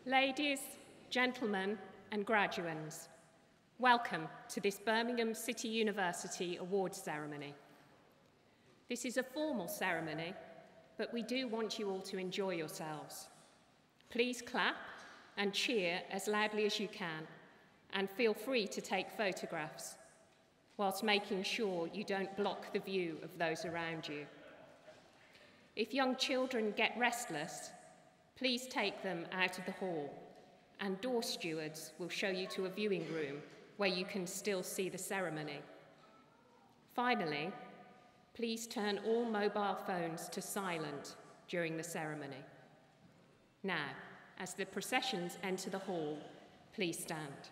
Ladies, gentlemen, and graduands, welcome to this Birmingham City University Awards ceremony. This is a formal ceremony, but we do want you all to enjoy yourselves. Please clap and cheer as loudly as you can, and feel free to take photographs, whilst making sure you don't block the view of those around you. If young children get restless, please take them out of the hall, and door stewards will show you to a viewing room where you can still see the ceremony. Finally, please turn all mobile phones to silent during the ceremony. Now, as the processions enter the hall, please stand.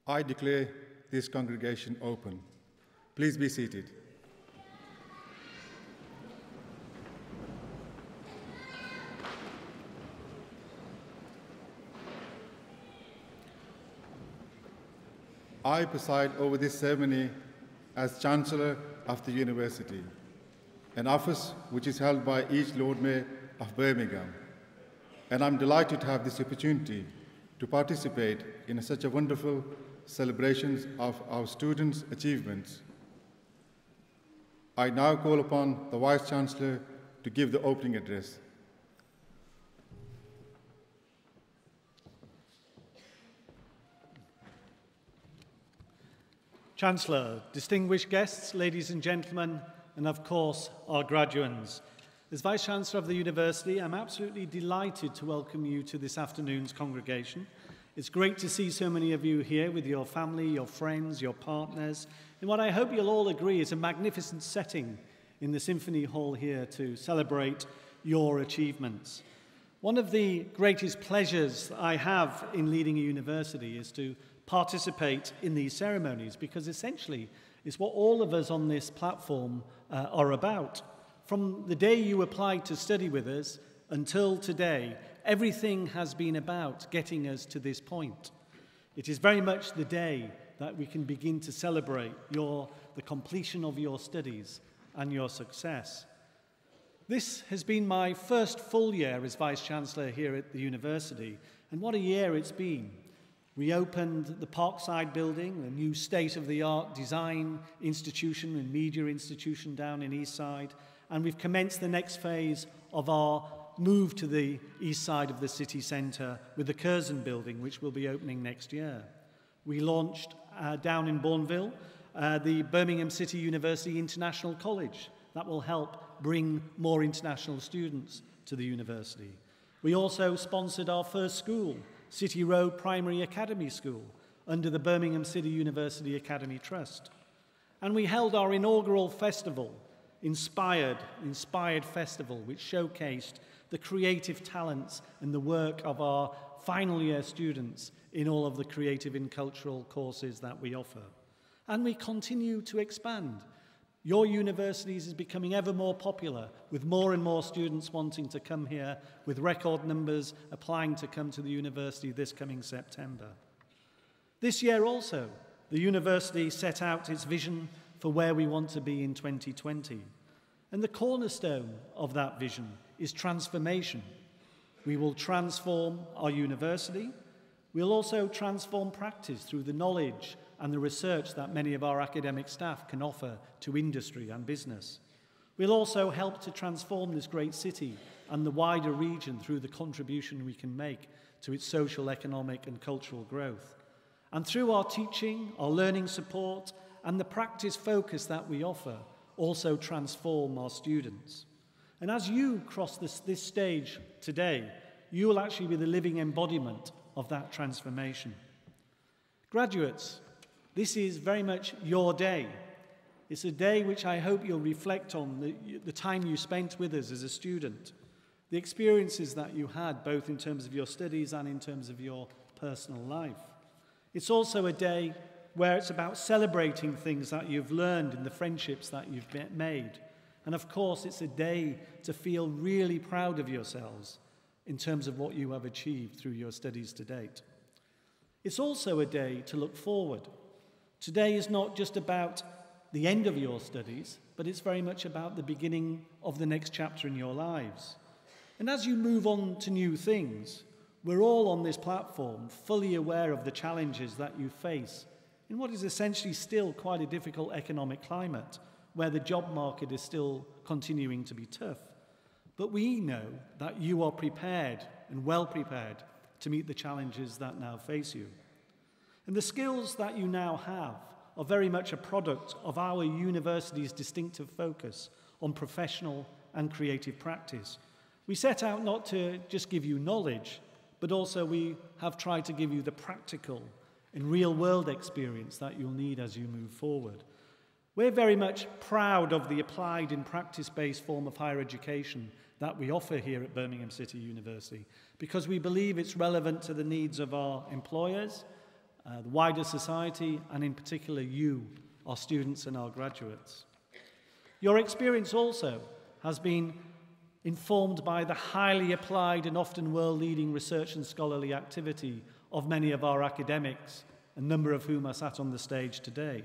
I declare this congregation open. Please be seated. I preside over this ceremony as Chancellor of the University, an office which is held by each Lord Mayor of Birmingham. And I'm delighted to have this opportunity to participate in such a wonderful celebration of our students' achievements. I now call upon the Vice-Chancellor to give the opening address. Chancellor, distinguished guests, ladies and gentlemen, and of course, our graduands. As Vice-Chancellor of the University, I'm absolutely delighted to welcome you to this afternoon's congregation. It's great to see so many of you here with your family, your friends, your partners, in what I hope you'll all agree is a magnificent setting in the Symphony Hall here to celebrate your achievements. One of the greatest pleasures I have in leading a university is to participate in these ceremonies, because essentially it's what all of us on this platform are about. From the day you applied to study with us until today, everything has been about getting us to this point. It is very much the day that we can begin to celebrate the completion of your studies and your success. This has been my first full year as Vice-Chancellor here at the university, and what a year it's been. We opened the Parkside building, a new state-of-the-art design institution and media institution down in Eastside, and we've commenced the next phase of our move to the east side of the city centre with the Curzon building, which will be opening next year. We launched down in Bourneville the Birmingham City University International College. That will help bring more international students to the university. We also sponsored our first school, City Road Primary Academy School, under the Birmingham City University Academy Trust. And we held our inaugural festival, Inspired Festival, which showcased the creative talents and the work of our final year students in all of the creative and cultural courses that we offer. And we continue to expand. Your universities is becoming ever more popular, with more and more students wanting to come here, with record numbers applying to come to the university this coming September. This year also, the university set out its vision for where we want to be in 2020. And the cornerstone of that vision is transformation. We will transform our university. We'll also transform practice through the knowledge and the research that many of our academic staff can offer to industry and business. We'll also help to transform this great city and the wider region through the contribution we can make to its social, economic and cultural growth. And through our teaching, our learning support and the practice focus that we offer, also transform our students. And as you cross this stage today, you will actually be the living embodiment of that transformation. Graduates, this is very much your day. It's a day which I hope you'll reflect on, the time you spent with us as a student, the experiences that you had, both in terms of your studies and in terms of your personal life. It's also a day where it's about celebrating things that you've learned and the friendships that you've made. And of course, it's a day to feel really proud of yourselves in terms of what you have achieved through your studies to date. It's also a day to look forward. Today is not just about the end of your studies, but it's very much about the beginning of the next chapter in your lives. And as you move on to new things, we're all on this platform fully aware of the challenges that you face in what is essentially still quite a difficult economic climate, where the job market is still continuing to be tough. But we know that you are prepared and well prepared to meet the challenges that now face you. And the skills that you now have are very much a product of our university's distinctive focus on professional and creative practice. We set out not to just give you knowledge, but also we have tried to give you the practical and real-world experience that you'll need as you move forward. We're very much proud of the applied and practice-based form of higher education that we offer here at Birmingham City University, because we believe it's relevant to the needs of our employers, the wider society, and in particular you, our students and our graduates. Your experience also has been informed by the highly applied and often world-leading research and scholarly activity of many of our academics, a number of whom are sat on the stage today.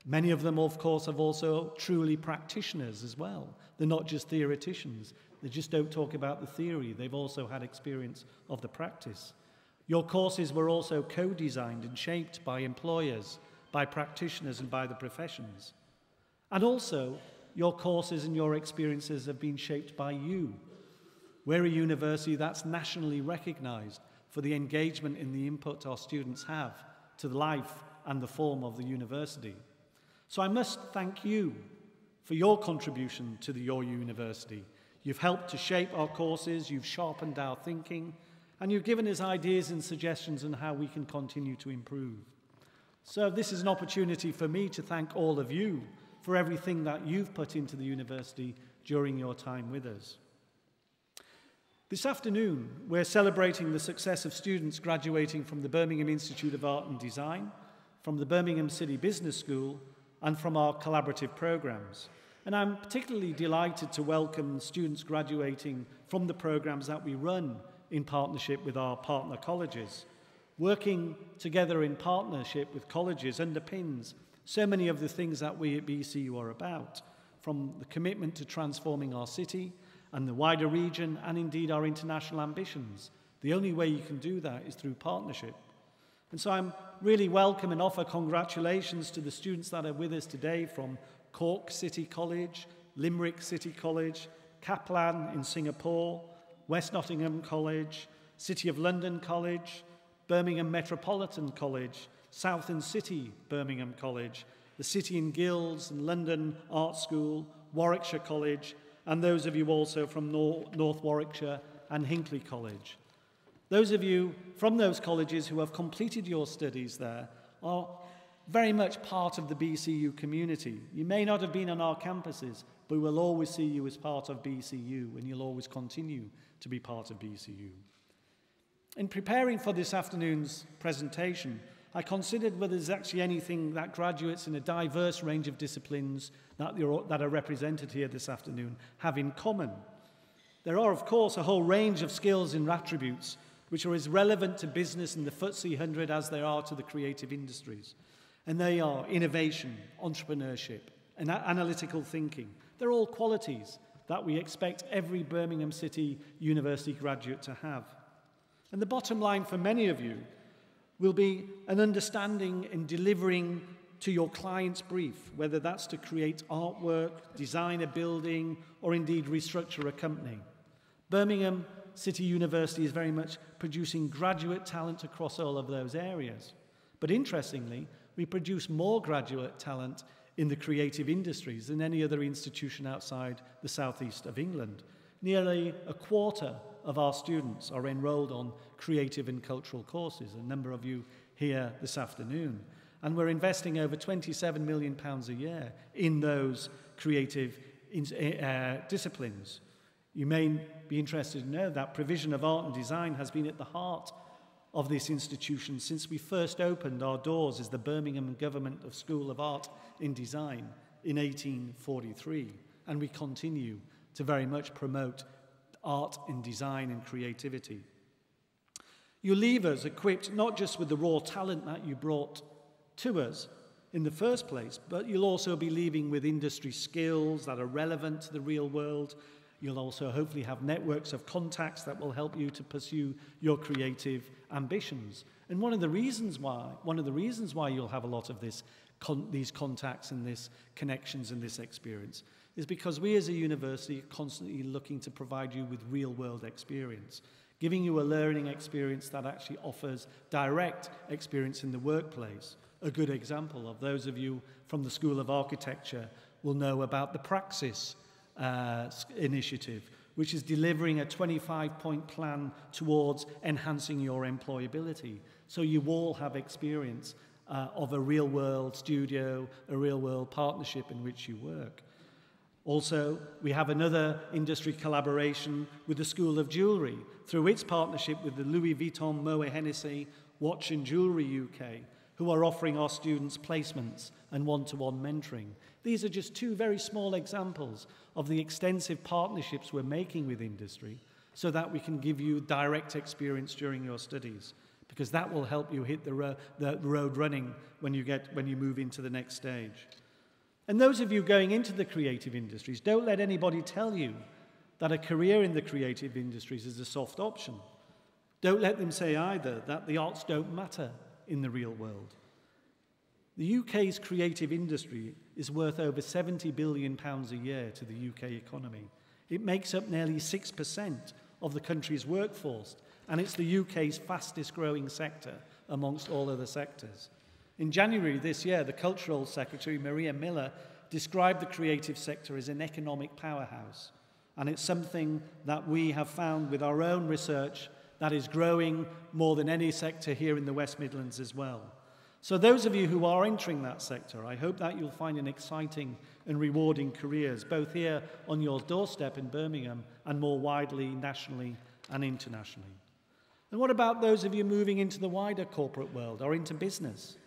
Many of them, of course, are also truly practitioners as well. They're not just theoreticians. They just don't talk about the theory. They've also had experience of the practice. Your courses were also co-designed and shaped by employers, by practitioners, and by the professions. And also, your courses and your experiences have been shaped by you. We're a university that's nationally recognised for the engagement in the input our students have to the life and the form of the university. So I must thank you for your contribution to your university. You've helped to shape our courses, you've sharpened our thinking, and you've given us ideas and suggestions on how we can continue to improve. So this is an opportunity for me to thank all of you for everything that you've put into the university during your time with us. This afternoon, we're celebrating the success of students graduating from the Birmingham Institute of Art and Design, from the Birmingham City Business School, and from our collaborative programs. And I'm particularly delighted to welcome students graduating from the programs that we run in partnership with our partner colleges. Working together in partnership with colleges underpins so many of the things that we at BCU are about, from the commitment to transforming our city and the wider region, and indeed our international ambitions. The only way you can do that is through partnership. And so I'm really welcome and offer congratulations to the students that are with us today from Cork City College, Limerick City College, Kaplan in Singapore, West Nottingham College, City of London College, Birmingham Metropolitan College, South and City Birmingham College, the City and Guilds and London Art School, Warwickshire College, and those of you also from North Warwickshire and Hinckley College. Those of you from those colleges who have completed your studies there are very much part of the BCU community. You may not have been on our campuses, but we'll always see you as part of BCU, and you'll always continue to be part of BCU. In preparing for this afternoon's presentation, I considered whether there's actually anything that graduates in a diverse range of disciplines that are represented here this afternoon have in common. There are, of course, a whole range of skills and attributes which are as relevant to business and the FTSE 100 as they are to the creative industries. And they are innovation, entrepreneurship, and analytical thinking. They're all qualities that we expect every Birmingham City University graduate to have. And the bottom line for many of you will be an understanding in delivering to your client's brief, whether that's to create artwork, design a building, or indeed restructure a company. Birmingham City University is very much producing graduate talent across all of those areas. But interestingly, we produce more graduate talent in the creative industries than any other institution outside the southeast of England. Nearly a quarter of our students are enrolled on creative and cultural courses, a number of you here this afternoon. And we're investing over £27 million a year in those creative disciplines. You may be interested to know that provision of art and design has been at the heart of this institution since we first opened our doors as the Birmingham Government School of Art and Design in 1843. And we continue to very much promote art and design and creativity. You leave us equipped not just with the raw talent that you brought to us in the first place, but you'll also be leaving with industry skills that are relevant to the real world. You'll also hopefully have networks of contacts that will help you to pursue your creative ambitions. And one of the reasons why you'll have a lot of these contacts and these connections and this experience is because we as a university are constantly looking to provide you with real-world experience, giving you a learning experience that actually offers direct experience in the workplace. A good example of those of you from the School of Architecture will know about the Praxis initiative, which is delivering a 25-point plan towards enhancing your employability. So you all have experience of a real-world studio, a real-world partnership in which you work. Also, we have another industry collaboration with the School of Jewellery through its partnership with the Louis Vuitton Moet Hennessy Watch and Jewellery UK, who are offering our students placements and one-to-one mentoring. These are just two very small examples of the extensive partnerships we're making with industry so that we can give you direct experience during your studies, because that will help you hit the road running when you move into the next stage. And those of you going into the creative industries, don't let anybody tell you that a career in the creative industries is a soft option. Don't let them say either that the arts don't matter in the real world. The UK's creative industry is worth over £70 billion a year to the UK economy. It makes up nearly 6% of the country's workforce, and it's the UK's fastest growing sector amongst all other sectors. In January this year, the Cultural Secretary, Maria Miller, described the creative sector as an economic powerhouse, and it's something that we have found with our own research that is growing more than any sector here in the West Midlands as well. So those of you who are entering that sector, I hope that you'll find an exciting and rewarding careers, both here on your doorstep in Birmingham and more widely, nationally and internationally. And what about those of you moving into the wider corporate world or into business?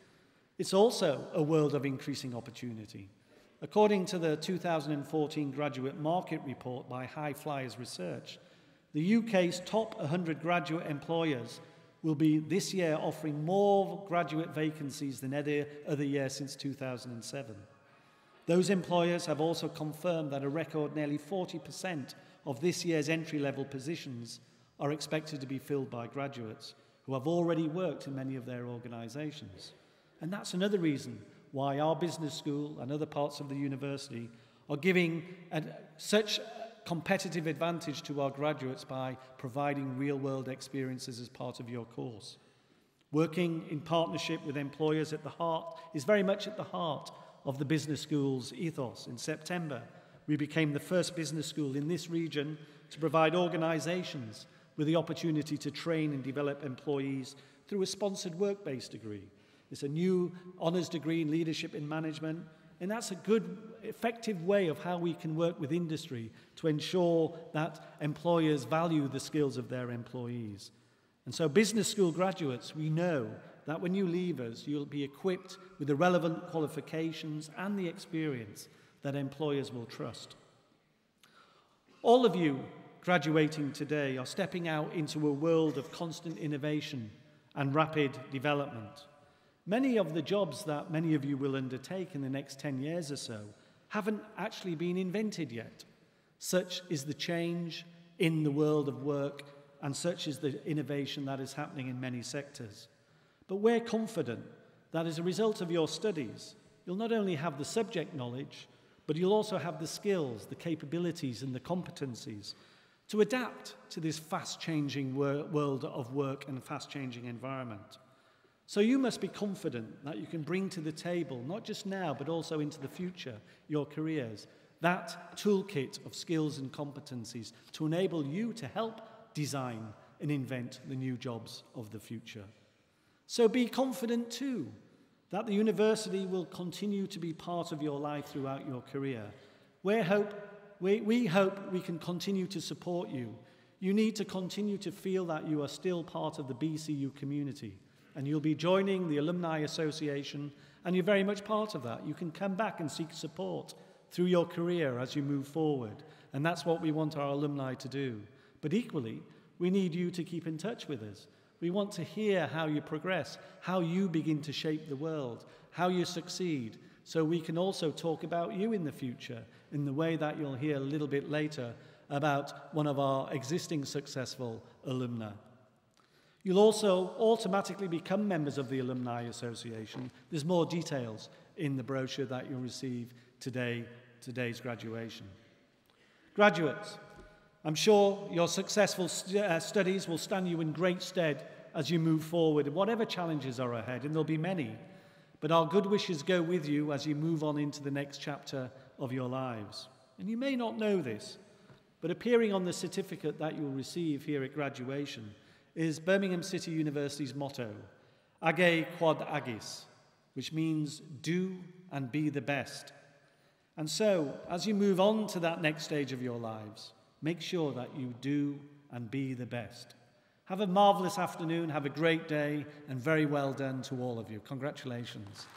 It's also a world of increasing opportunity. According to the 2014 Graduate Market Report by High Flyers Research, the UK's top 100 graduate employers will be this year offering more graduate vacancies than any other year since 2007. Those employers have also confirmed that a record nearly 40% of this year's entry-level positions are expected to be filled by graduates who have already worked in many of their organisations. And that's another reason why our business school and other parts of the university are giving such competitive advantage to our graduates by providing real-world experiences as part of your course. Working in partnership with employers at the heart is very much at the heart of the business school's ethos. In September, we became the first business school in this region to provide organisations with the opportunity to train and develop employees through a sponsored work-based degree. It's a new honours degree in leadership and management, and that's a good, effective way of how we can work with industry to ensure that employers value the skills of their employees. And so business school graduates, we know that when you leave us, you'll be equipped with the relevant qualifications and the experience that employers will trust. All of you graduating today are stepping out into a world of constant innovation and rapid development. Many of the jobs that many of you will undertake in the next 10 years or so haven't actually been invented yet. Such is the change in the world of work, and such is the innovation that is happening in many sectors. But we're confident that as a result of your studies, you'll not only have the subject knowledge, but you'll also have the skills, the capabilities, and the competencies to adapt to this fast-changing world of work and fast-changing environment. So you must be confident that you can bring to the table, not just now, but also into the future, your careers, that toolkit of skills and competencies to enable you to help design and invent the new jobs of the future. So be confident too that the university will continue to be part of your life throughout your career. We hope we can continue to support you. You need to continue to feel that you are still part of the BCU community, and you'll be joining the Alumni Association, and you're very much part of that. You can come back and seek support through your career as you move forward, and that's what we want our alumni to do. But equally, we need you to keep in touch with us. We want to hear how you progress, how you begin to shape the world, how you succeed, so we can also talk about you in the future in the way that you'll hear a little bit later about one of our existing successful alumni. You'll also automatically become members of the Alumni Association. There's more details in the brochure that you'll receive today's graduation. Graduates, I'm sure your successful studies will stand you in great stead as you move forward, whatever challenges are ahead, and there'll be many. But our good wishes go with you as you move on into the next chapter of your lives. And you may not know this, but appearing on the certificate that you'll receive here at graduation is Birmingham City University's motto, Age Quod Agis, which means do and be the best. And so, as you move on to that next stage of your lives, make sure that you do and be the best. Have a marvellous afternoon, have a great day, and very well done to all of you. Congratulations.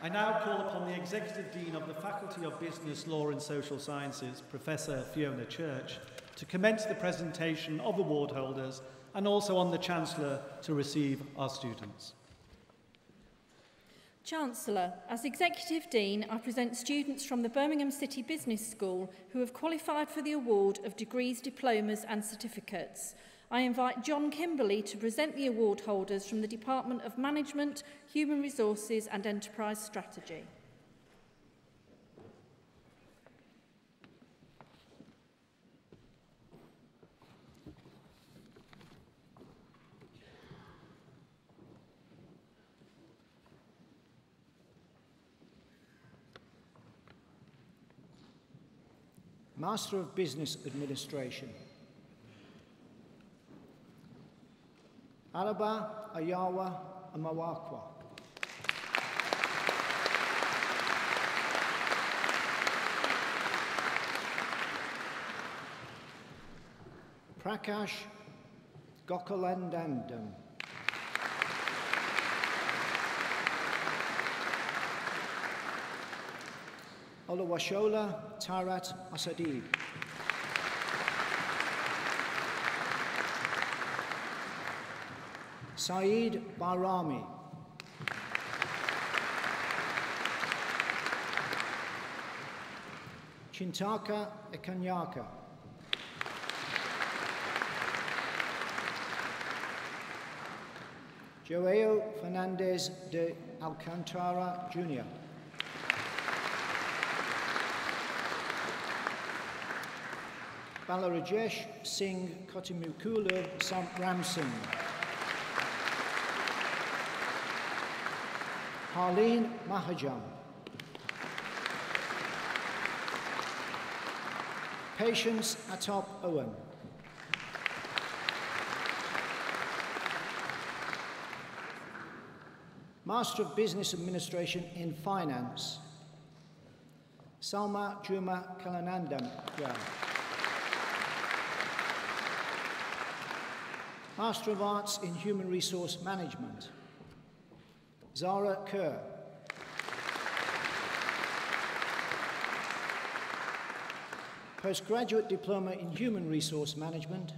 I now call upon the Executive Dean of the Faculty of Business, Law and Social Sciences, Professor Fiona Church, to commence the presentation of award holders and also on the Chancellor to receive our students. Chancellor, as Executive Dean, I present students from the Birmingham City Business School who have qualified for the award of degrees, diplomas and certificates. I invite John Kimberley to present the award holders from the Department of Management, Human Resources and Enterprise Strategy. Master of Business Administration. Araba, Ayawa, Amawakwa. Prakash Gokulandandam. Oluwashola Tarat Asadib. Saeed Barami. Chintaka Ekanyaka. Joao Fernandez de Alcantara Jr. Balarajesh Singh Kotimukulu Ramsingh. Harleen Mahajan. Patience Atop Owen. Master of Business Administration in Finance, Salma Juma Kalanandam. Master of Arts in Human Resource Management, Zara Kerr. Postgraduate Diploma in Human Resource Management,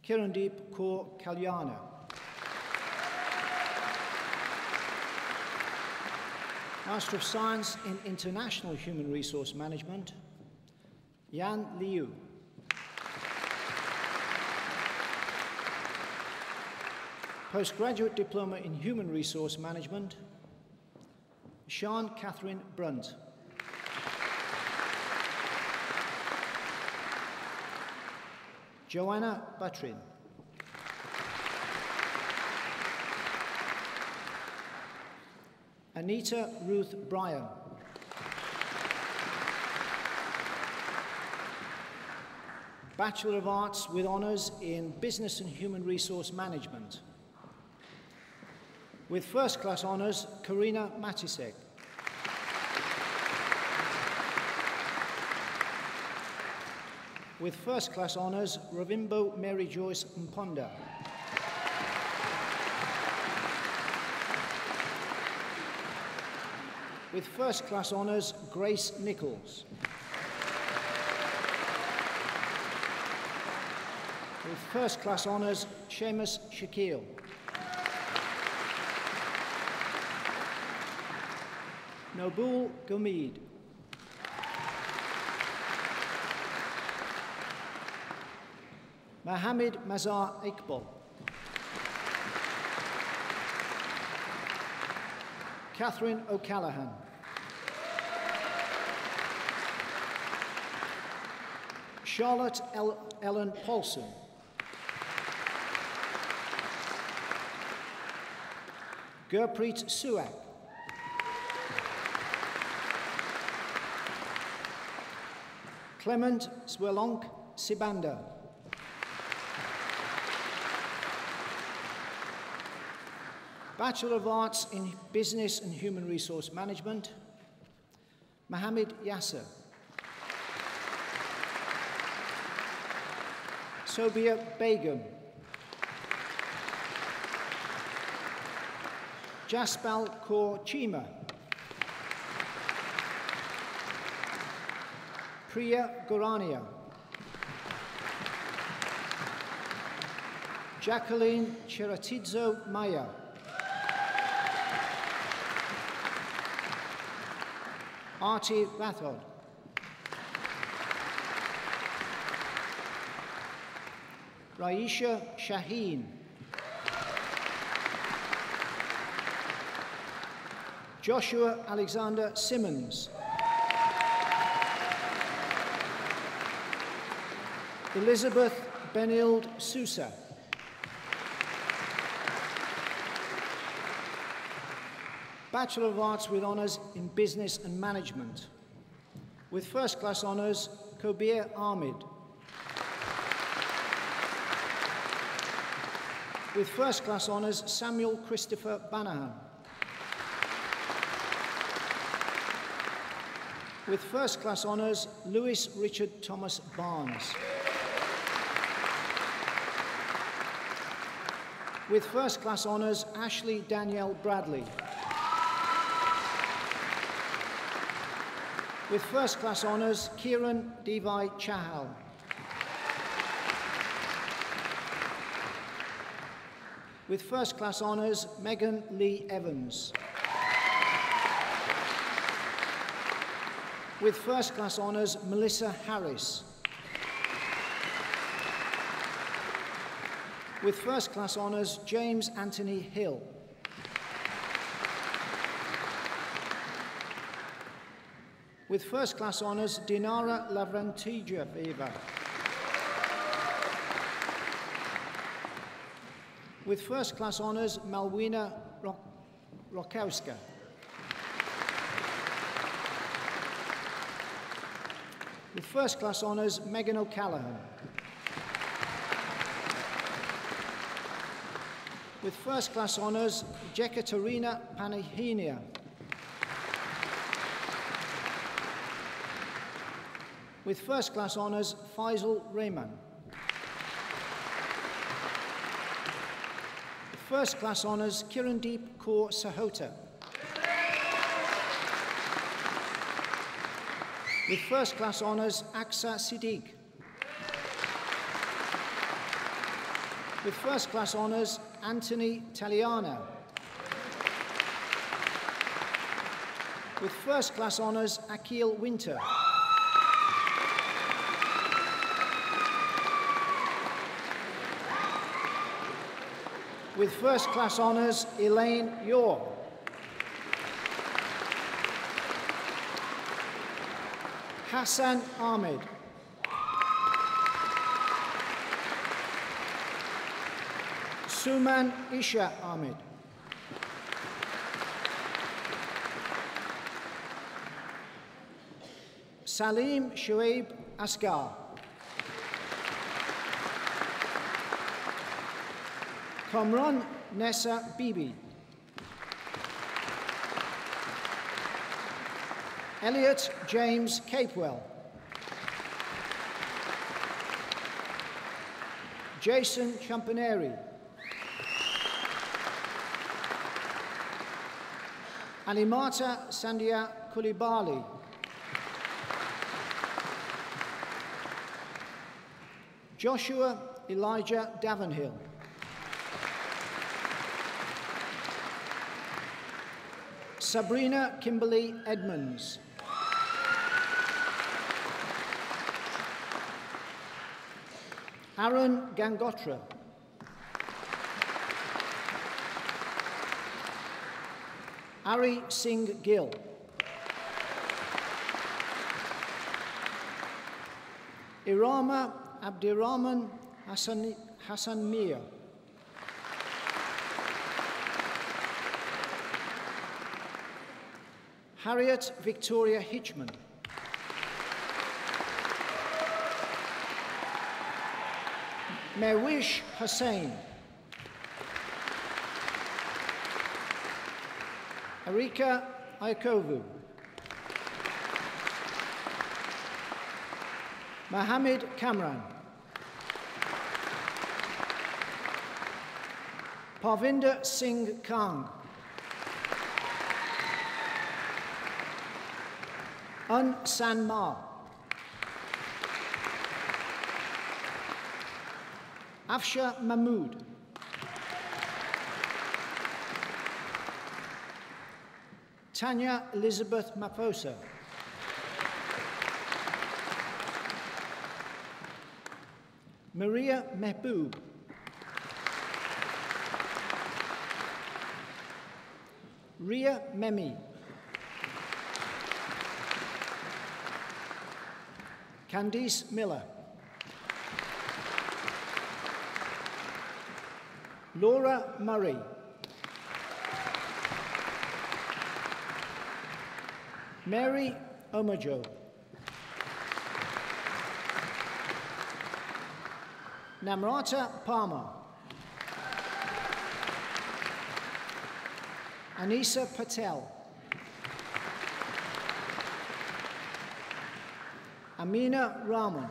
Kirandeep Kaur Kalyana. Master of Science in International Human Resource Management, Yan Liu. Postgraduate Diploma in Human Resource Management, Sian Catherine Brunt. Joanna Butrin. Anita Ruth Bryan. Bachelor of Arts with Honours in Business and Human Resource Management. With First Class Honours, Karina Matisek. With First Class Honours, Ravimbo Mary Joyce Mponda. With First Class Honours, Grace Nichols. With First Class Honours, Seamus Shakil. Nobul Gumid. Mohammed Mazar Iqbal. Catherine O'Callaghan. Charlotte Ellen Paulson. Gurpreet Suak. Clement Swelonk Sibanda. Bachelor of Arts in Business and Human Resource Management, Mohammed Yasser. Sobia Begum. Jaspal Kaur Chima. Priya Gorania. Jacqueline Cheratidzo Maya. Arti Rathod. Raisha Shaheen. Joshua Alexander Simmons. Elizabeth Benild Sousa. Bachelor of Arts with Honours in Business and Management. With First Class Honours, Kobir Ahmed. With First Class Honours, Samuel Christopher Banahan. With First Class Honours, Lewis Richard Thomas Barnes. With First Class Honours, Ashley Danielle Bradley. With First Class Honours, Kieran Devi Chahal. With First Class Honours, Megan Lee Evans. With First Class Honours, Melissa Harris. With First Class Honours, James Anthony Hill. With First Class Honours, Dinara Lavrentijeva. With First Class Honours, Malwina Rokowska. With First Class Honours, Megan O'Callaghan. With First Class Honours, Jekaterina Panahinia. With First Class Honours, Faisal Rehman. With First Class Honours, Kirandeep Kaur Sahota. With First Class Honours, Aksa Siddiq. With First Class Honours, Anthony Taliana. With First Class Honours, Akil Winter. With First Class Honours, Elaine Yor. Hassan Ahmed. Suman Isha Ahmed. Salim Shoaib Asghar. Kamran Nessa Bibi. Elliot James Capewell. Jason Champaneri. Alimata Sandhya Kulibali. Joshua Elijah Davenhill. Sabrina Kimberly Edmonds. Aaron Gangotra. Ari Singh Gill. Irama Abdirahman Hassan Mir. Harriet Victoria Hitchman. Merwish Hussain. Erika Iakovu. Mohammed Kamran. Parvinder Singh Kang. Un San Ma. Afsha Mahmood. Tanya Elizabeth Maposa. Maria Mehboob. Ria Memi. Candice Miller. Laura Murray. Mary Omojo. Namrata Palmer. Anisa Patel. Amina Rahman.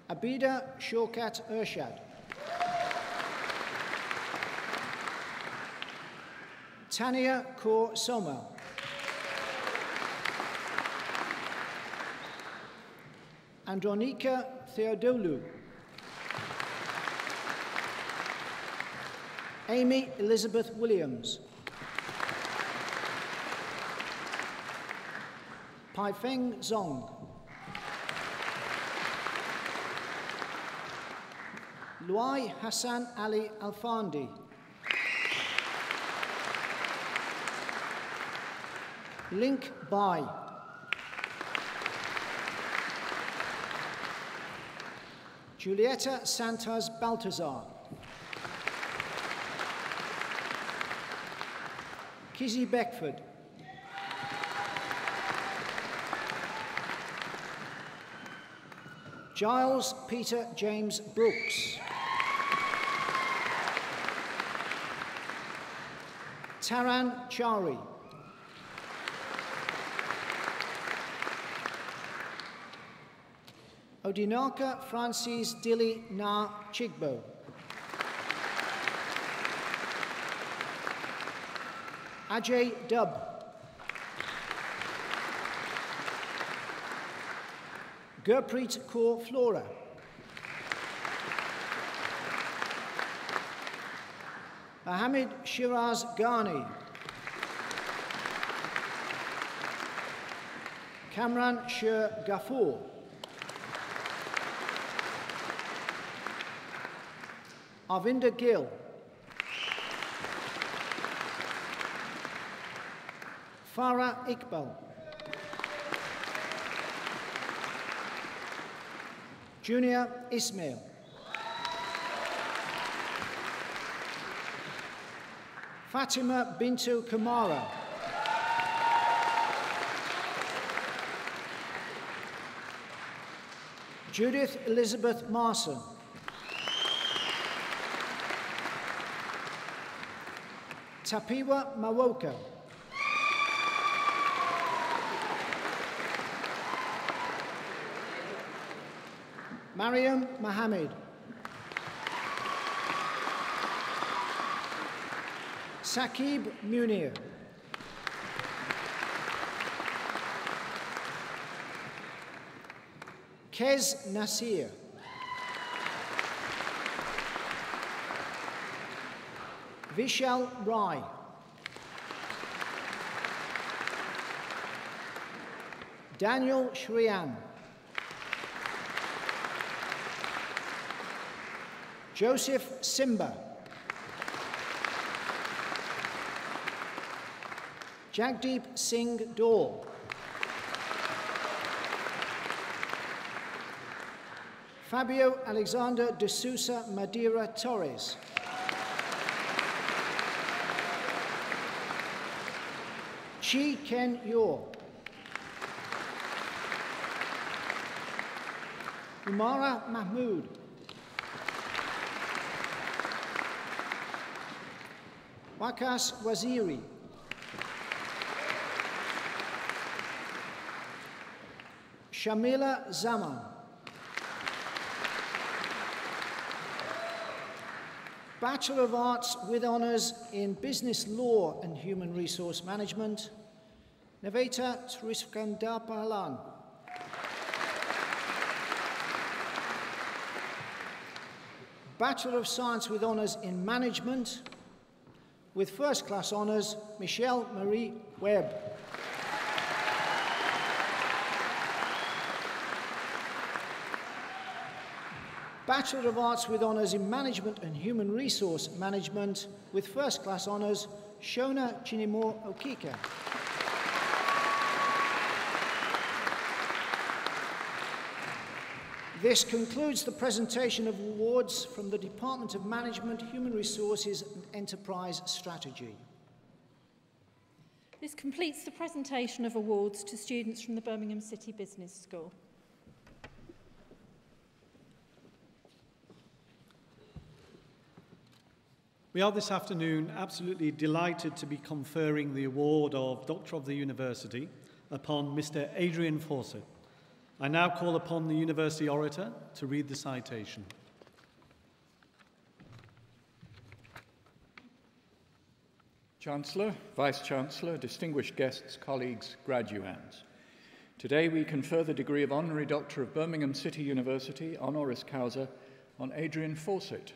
Abida Shokat Urshad. Tania Kaur Somel. Andronika Theodoulou. Amy Elizabeth Williams. Paifeng Zong. Luai Hassan Ali Alfandi. Link Bai. Julieta Santos Baltazar. Kizzy Beckford. Giles Peter James Brooks. Taran Chari. Odinaka Francis Dilly Na Chigbo. Ajay Dub. Gurpreet Kaur Flora. Ahmed Shiraz Ghani. Kamran Sher Ghafoor. Arvinder Gill. Farah Iqbal. Junior Ismail. Fatima Bintu Kamara. Judith Elizabeth Marson. Tapiwa Mawoka. Mariam Mohammed. Saqib Munir. Kez Nasir. Vishal Rai. Daniel Shrian. Joseph Simba. Jagdeep Singh Dor. Fabio Alexander de Sousa Madeira Torres. Chi Ken Yor. Umara Mahmood. Wakas Waziri. Shamila Zaman. Bachelor of Arts with Honours in Business Law and Human Resource Management, Neveta Triskandapalan. Bachelor of Science with Honours in Management, with First Class Honours, Michelle Marie Webb. Bachelor of Arts with Honours in Management and Human Resource Management, with First Class Honours, Shona Chinimo Okike. This concludes the presentation of awards from the Department of Management, Human Resources and Enterprise Strategy. This completes the presentation of awards to students from the Birmingham City Business School. We are this afternoon absolutely delighted to be conferring the award of Doctor of the University upon Mr. Adrian Fawcett. I now call upon the University Orator to read the citation. Chancellor, Vice-Chancellor, distinguished guests, colleagues, graduands. Today we confer the degree of Honorary Doctor of Birmingham City University, honoris causa, on Adrian Fawcett.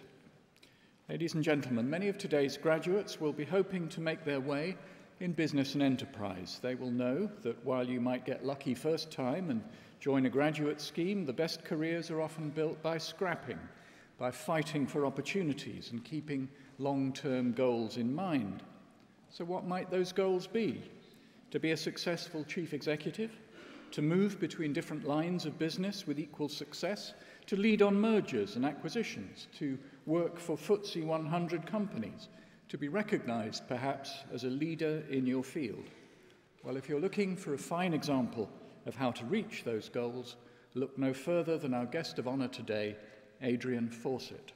Ladies and gentlemen, many of today's graduates will be hoping to make their way in business and enterprise. They will know that while you might get lucky first time and join a graduate scheme, the best careers are often built by scrapping, by fighting for opportunities and keeping long-term goals in mind. So what might those goals be? To be a successful chief executive? To move between different lines of business with equal success? To lead on mergers and acquisitions? To work for FTSE 100 companies? To be recognized, perhaps, as a leader in your field? Well, if you're looking for a fine example of how to reach those goals, look no further than our guest of honor today, Adrian Fawcett.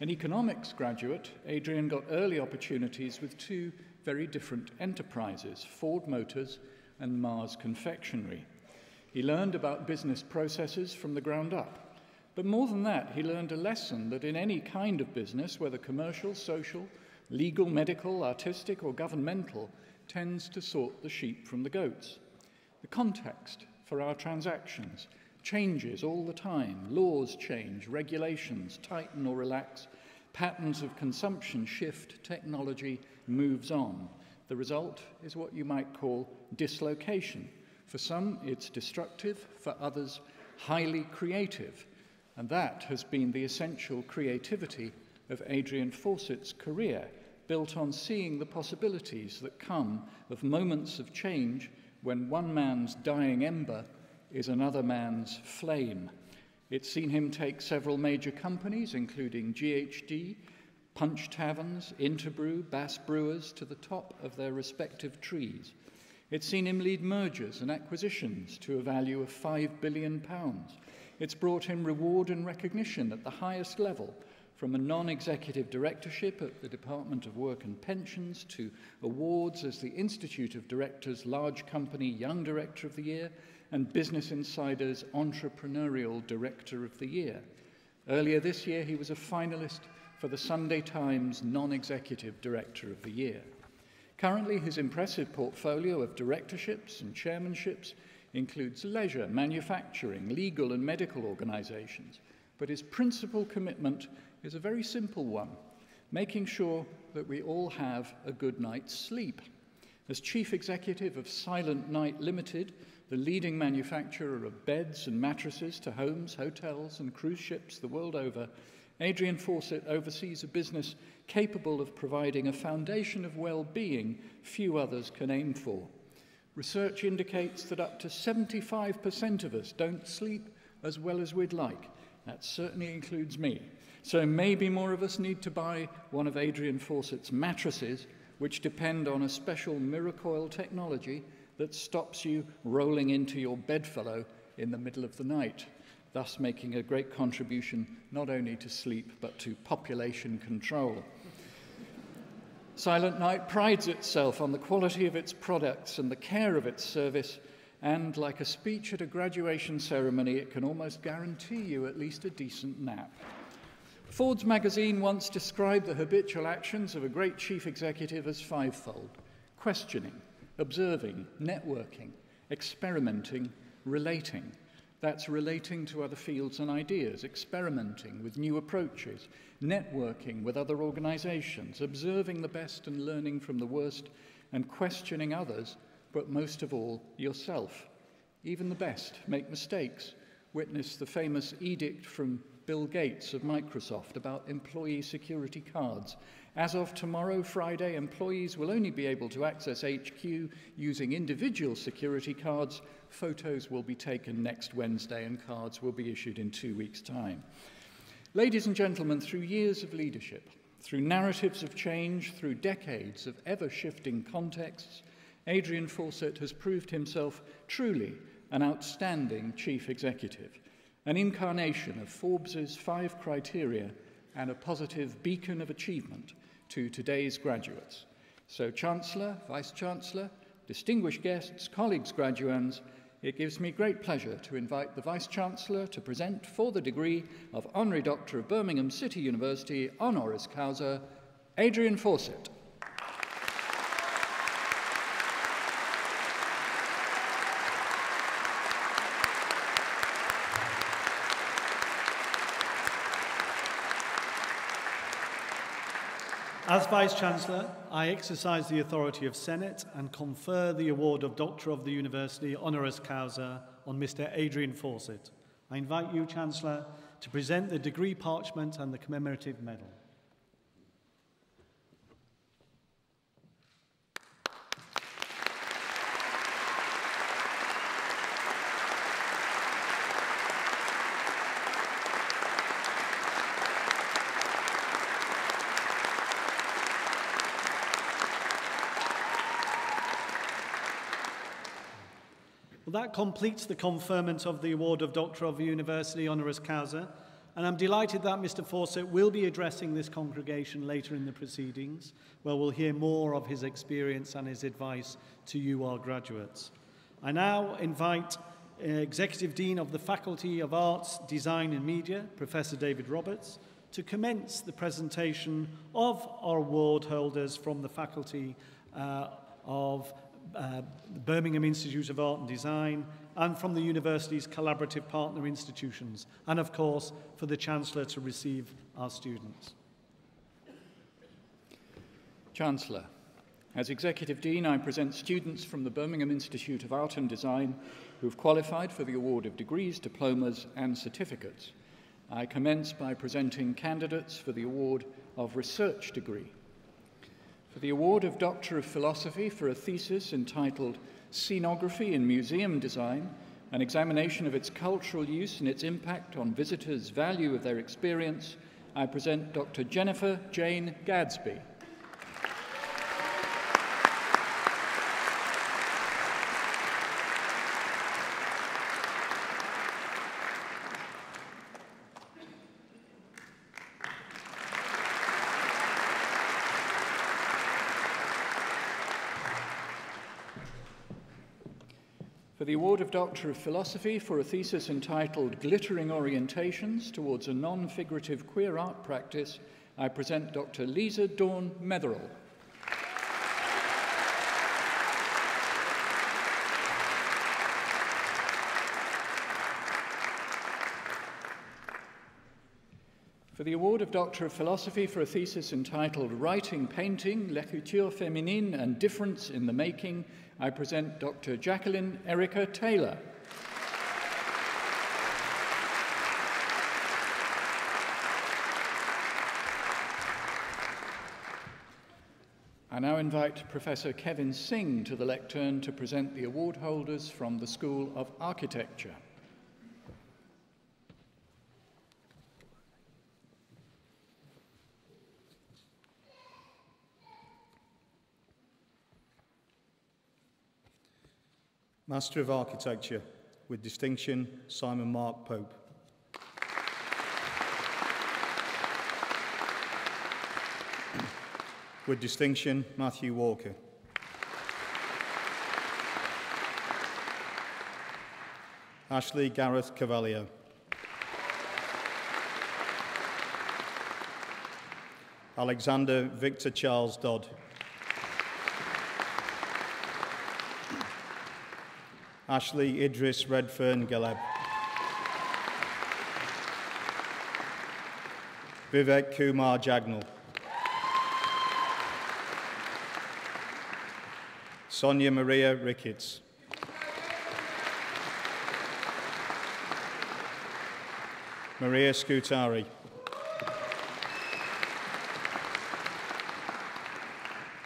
An economics graduate, Adrian got early opportunities with two very different enterprises, Ford Motors and Mars Confectionery. He learned about business processes from the ground up. But more than that, he learned a lesson that in any kind of business, whether commercial, social, legal, medical, artistic, or governmental, tends to sort the sheep from the goats. The context for our transactions changes all the time. Laws change, regulations tighten or relax, patterns of consumption shift, technology moves on. The result is what you might call dislocation. For some, it's destructive, for others, highly creative. And that has been the essential creativity of Adrian Fawcett's career, built on seeing the possibilities that come of moments of change when one man's dying ember is another man's flame. It's seen him take several major companies, including GHD, Punch Taverns, Interbrew, Bass Brewers, to the top of their respective trees. It's seen him lead mergers and acquisitions to a value of £5 billion. It's brought him reward and recognition at the highest level, from a non-executive directorship at the Department of Work and Pensions to awards as the Institute of Directors Large Company Young Director of the Year and Business Insider's Entrepreneurial Director of the Year. Earlier this year, he was a finalist for the Sunday Times Non-Executive Director of the Year. Currently, his impressive portfolio of directorships and chairmanships includes leisure, manufacturing, legal and medical organizations, but his principal commitment is a very simple one, making sure that we all have a good night's sleep. As Chief Executive of Silent Night Limited, the leading manufacturer of beds and mattresses to homes, hotels and cruise ships the world over, Adrian Fawcett oversees a business capable of providing a foundation of well-being few others can aim for. Research indicates that up to 75% of us don't sleep as well as we'd like. That certainly includes me. So maybe more of us need to buy one of Adrian Fawcett's mattresses, which depend on a special Miracoil technology that stops you rolling into your bedfellow in the middle of the night, thus making a great contribution not only to sleep but to population control. Silent Night prides itself on the quality of its products and the care of its service, and like a speech at a graduation ceremony, it can almost guarantee you at least a decent nap. Ford's magazine once described the habitual actions of a great chief executive as fivefold: questioning, observing, networking, experimenting, relating. That's relating to other fields and ideas, experimenting with new approaches, networking with other organizations, observing the best and learning from the worst, and questioning others, but most of all, yourself. Even the best make mistakes. Witness the famous edict from Bill Gates of Microsoft about employee security cards. As of tomorrow, Friday, employees will only be able to access HQ using individual security cards. Photos will be taken next Wednesday and cards will be issued in 2 weeks' time. Ladies and gentlemen, through years of leadership, through narratives of change, through decades of ever-shifting contexts, Adrian Fawcett has proved himself truly an outstanding chief executive, an incarnation of Forbes's 5 criteria and a positive beacon of achievement to today's graduates. So, Chancellor, Vice-Chancellor, distinguished guests, colleagues, graduands, it gives me great pleasure to invite the Vice-Chancellor to present for the degree of Honorary Doctor of Birmingham City University, honoris causa, Adrian Fawcett. As Vice-Chancellor, I exercise the authority of Senate and confer the award of Doctor of the University honoris causa on Mr. Adrian Fawcett. I invite you, Chancellor, to present the degree parchment and the commemorative medal. That completes the conferment of the award of Doctor of the University honoris causa, and I'm delighted that Mr. Fawcett will be addressing this congregation later in the proceedings, where we'll hear more of his experience and his advice to you, our graduates. I now invite Executive Dean of the Faculty of Arts, Design and Media, Professor David Roberts, to commence the presentation of our award holders from the Faculty of Birmingham Institute of Art and Design, and from the university's collaborative partner institutions, and of course for the Chancellor to receive our students. Chancellor, as Executive Dean, I present students from the Birmingham Institute of Art and Design who have qualified for the award of degrees, diplomas and certificates. I commence by presenting candidates for the award of research degree. For the award of Doctor of Philosophy for a thesis entitled Scenography in Museum Design, an examination of its cultural use and its impact on visitors' value of their experience, I present Dr. Jennifer Jane Gadsby. For the award of Doctor of Philosophy for a thesis entitled Glittering Orientations Towards a Non-Figurative Queer Art Practice, I present Dr. Lisa Dawn Metherell. For the award of Doctor of Philosophy for a thesis entitled Writing, Painting, L'écriture féminine and Difference in the Making, I present Dr. Jacqueline Erica Taylor. I now invite Professor Kevin Singh to the lectern to present the award holders from the School of Architecture. Master of Architecture, with distinction, Simon Mark Pope. With distinction, Matthew Walker. Ashley Gareth Cavallio. Alexander Victor Charles Dodd. Ashley Idris Redfern Galeb. Vivek Kumar Jagnal. Sonia Maria Ricketts. Maria Scutari.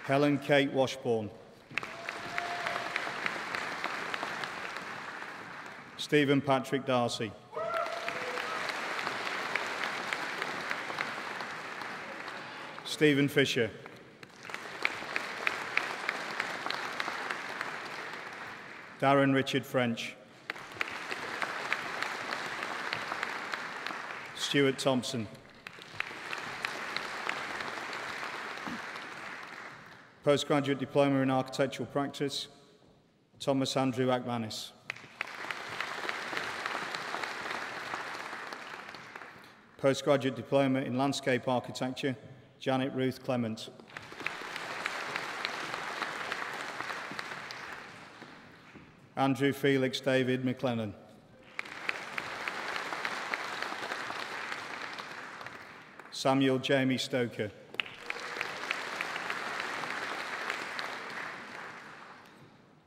Helen Kate Washbourne. Stephen Patrick Darcy. Stephen Fisher. Darren Richard French. Stuart Thompson. Postgraduate Diploma in Architectural Practice, Thomas Andrew Ackmanis. Postgraduate Diploma in Landscape Architecture, Janet Ruth Clement. Andrew Felix David McLennan. Samuel Jamie Stoker.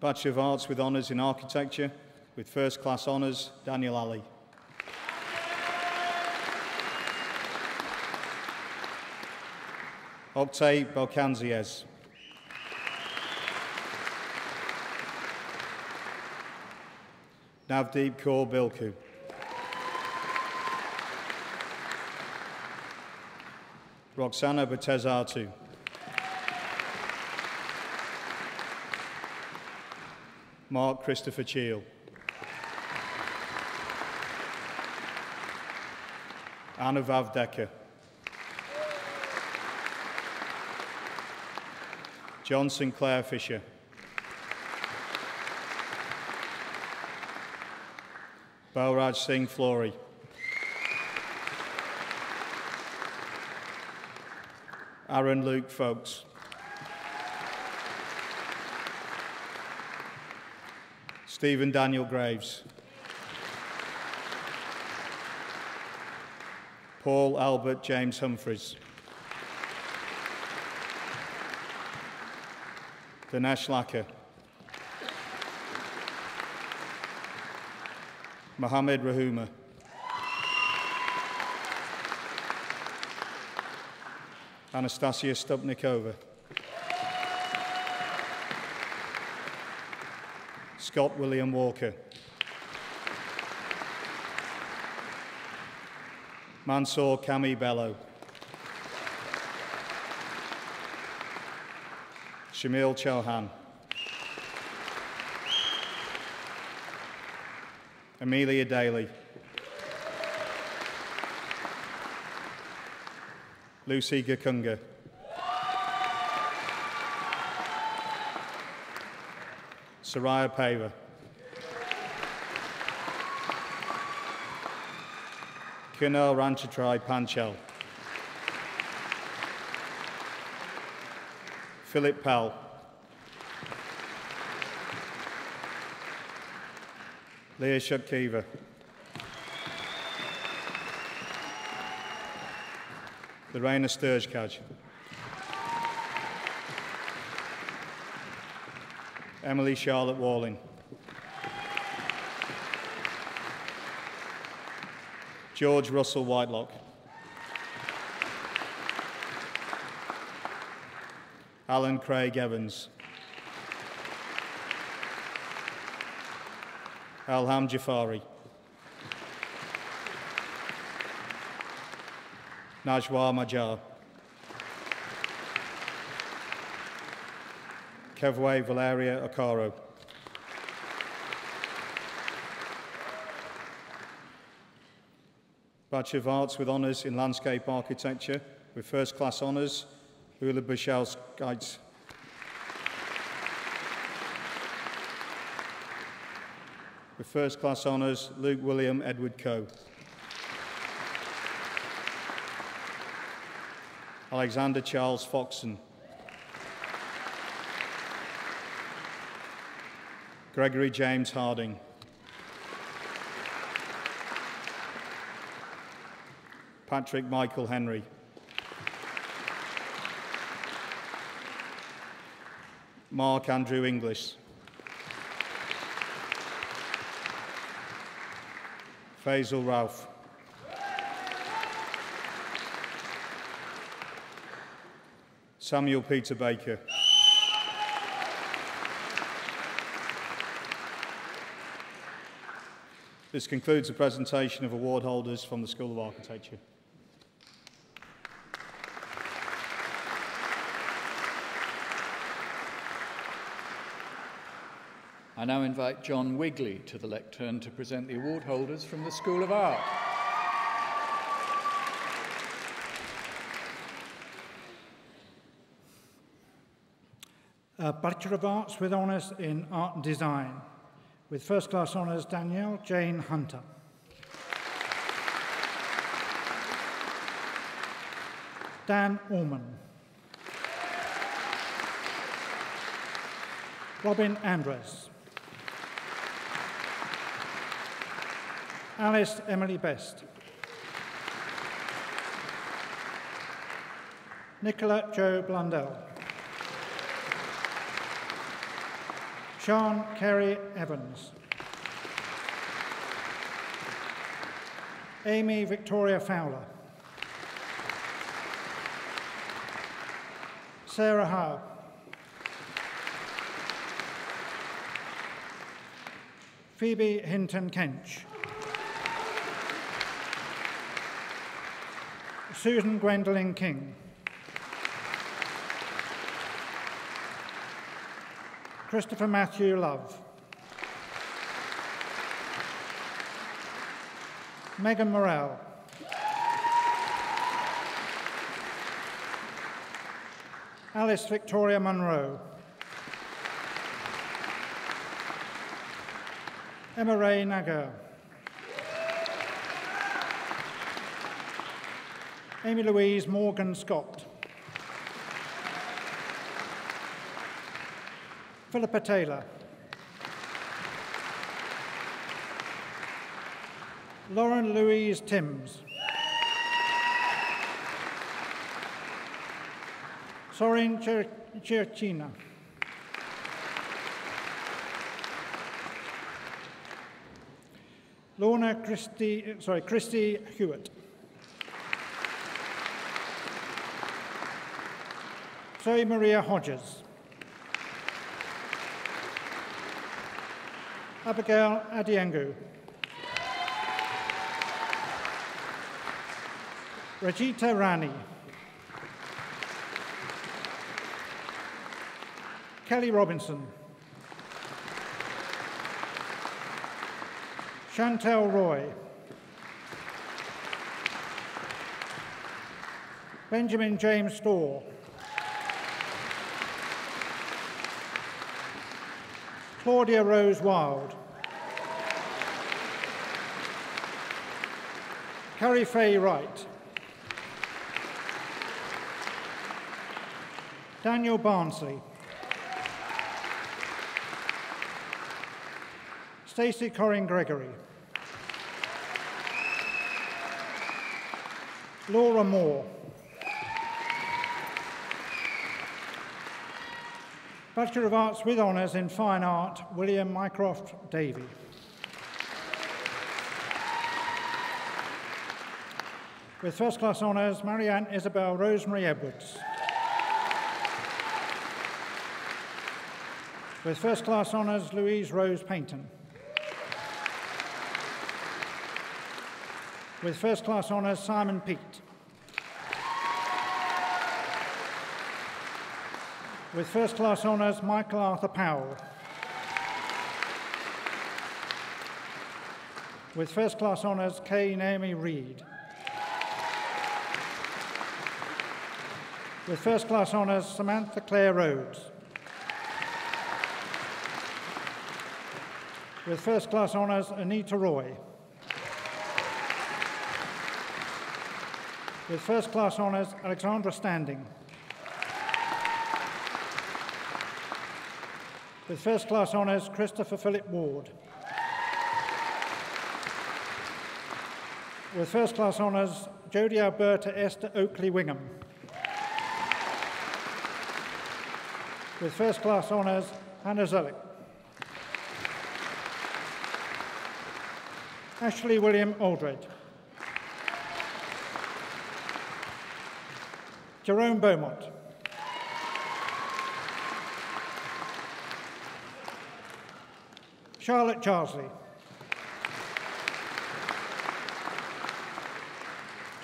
Bachelor of Arts with Honours in Architecture, with First Class Honours, Daniel Ali. Octay Balkanziez. Navdeep Kaur Bilku. Roxana Batezatu. Mark Christopher Cheel. Anuvav Decker. John Sinclair Fisher. Balraj Singh Flory. Aaron Luke Folks. Stephen Daniel Graves. Paul Albert James Humphreys. Dinesh Lacker. Mohammed Rahuma. Anastasia Stupnikova. Scott William Walker. Mansoor Kami Bello. Shamil Chauhan. Amelia Daly. Lucy Gakunga. Soraya Paver. Kunal Ranchatrai Panchal. Philip Powell. Leah Shukkiva. Lorena Sturgekaj. Emily Charlotte Walling. George Russell Whitelock. Alan Craig Evans. Alham Jafari. Najwa Majar. Kevway Valeria Okaro. Bachelor of Arts with Honours in Landscape Architecture, with First Class Honours, Ula Bashal-Skaits. With first class honours, Luke William Edward Coe. Alexander Charles Foxon. Gregory James Harding. Patrick Michael Henry. Mark Andrew English. Faisal Ralph. Samuel Peter Baker. This concludes the presentation of award holders from the School of Architecture. I now invite John Wigley to the lectern to present the award holders from the School of Art. Bachelor of Arts with honours in Art and Design, with first class honours Danielle Jane Hunter. Dan Orman. Robin Andres. Alice Emily Best. Nicola Jo Blundell. Sean Kerry Evans. Amy Victoria Fowler. Sarah Howe. Phoebe Hinton Kench. Susan Gwendolyn King. Christopher Matthew Love. Megan Morrell. Alice Victoria Munro. Emma Ray Nagar. Amy Louise Morgan Scott. Philippa Taylor. Lauren Louise Timms. Sorin Chirchina. Lorna Christy Hewitt. Zoe Maria Hodges. Abigail Adiengu. Rajita Rani. Kelly Robinson. Chantel Roy. Benjamin James Storr. Claudia Rose Wild. Carrie Faye Wright. Daniel Barnsley. Stacey Corrin Gregory. Laura Moore. Bachelor of Arts with honours in Fine Art, William Mycroft Davey. With first class honours, Marianne Isabel Rosemary Edwards. With first class honours, Louise Rose Paynton. With first class honours, Simon Peat. With first class honours, Michael Arthur Powell. With first class honours, Kay Naomi Reid. With first class honours, Samantha Claire Rhodes. With first class honours, Anita Roy. With first class honours, Alexandra Standing. With first class honours, Christopher Philip Ward. With first class honours, Jodie Alberta Esther Oakley Wingham. With first class honours, Hannah Zullick. Ashley William Aldred. Jerome Beaumont. Charlotte Charsley.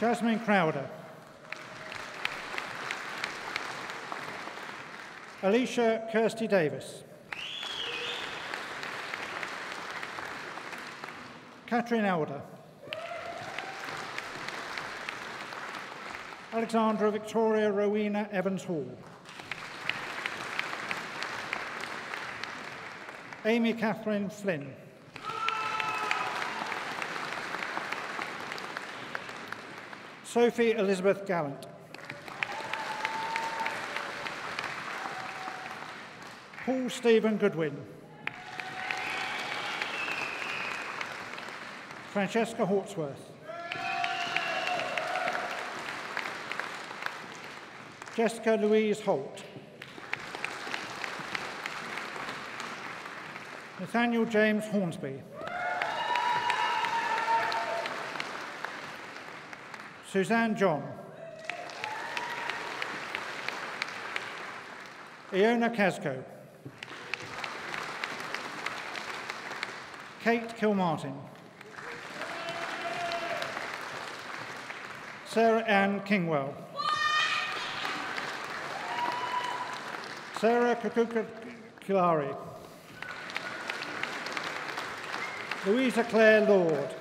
Jasmine Crowder. Alicia Kirsty Davis. Catherine Elder. Alexandra Victoria Rowena Evans Hall. Amy Catherine Flynn. Sophie Elizabeth Gallant. Paul Stephen Goodwin. Francesca Hawksworth. Jessica Louise Holt. Nathaniel James Hornsby. Suzanne John. Iona Casco. Kate Kilmartin. Sarah Ann Kingwell. Sarah Kukuka-Kilari. Louisa Claire Lord.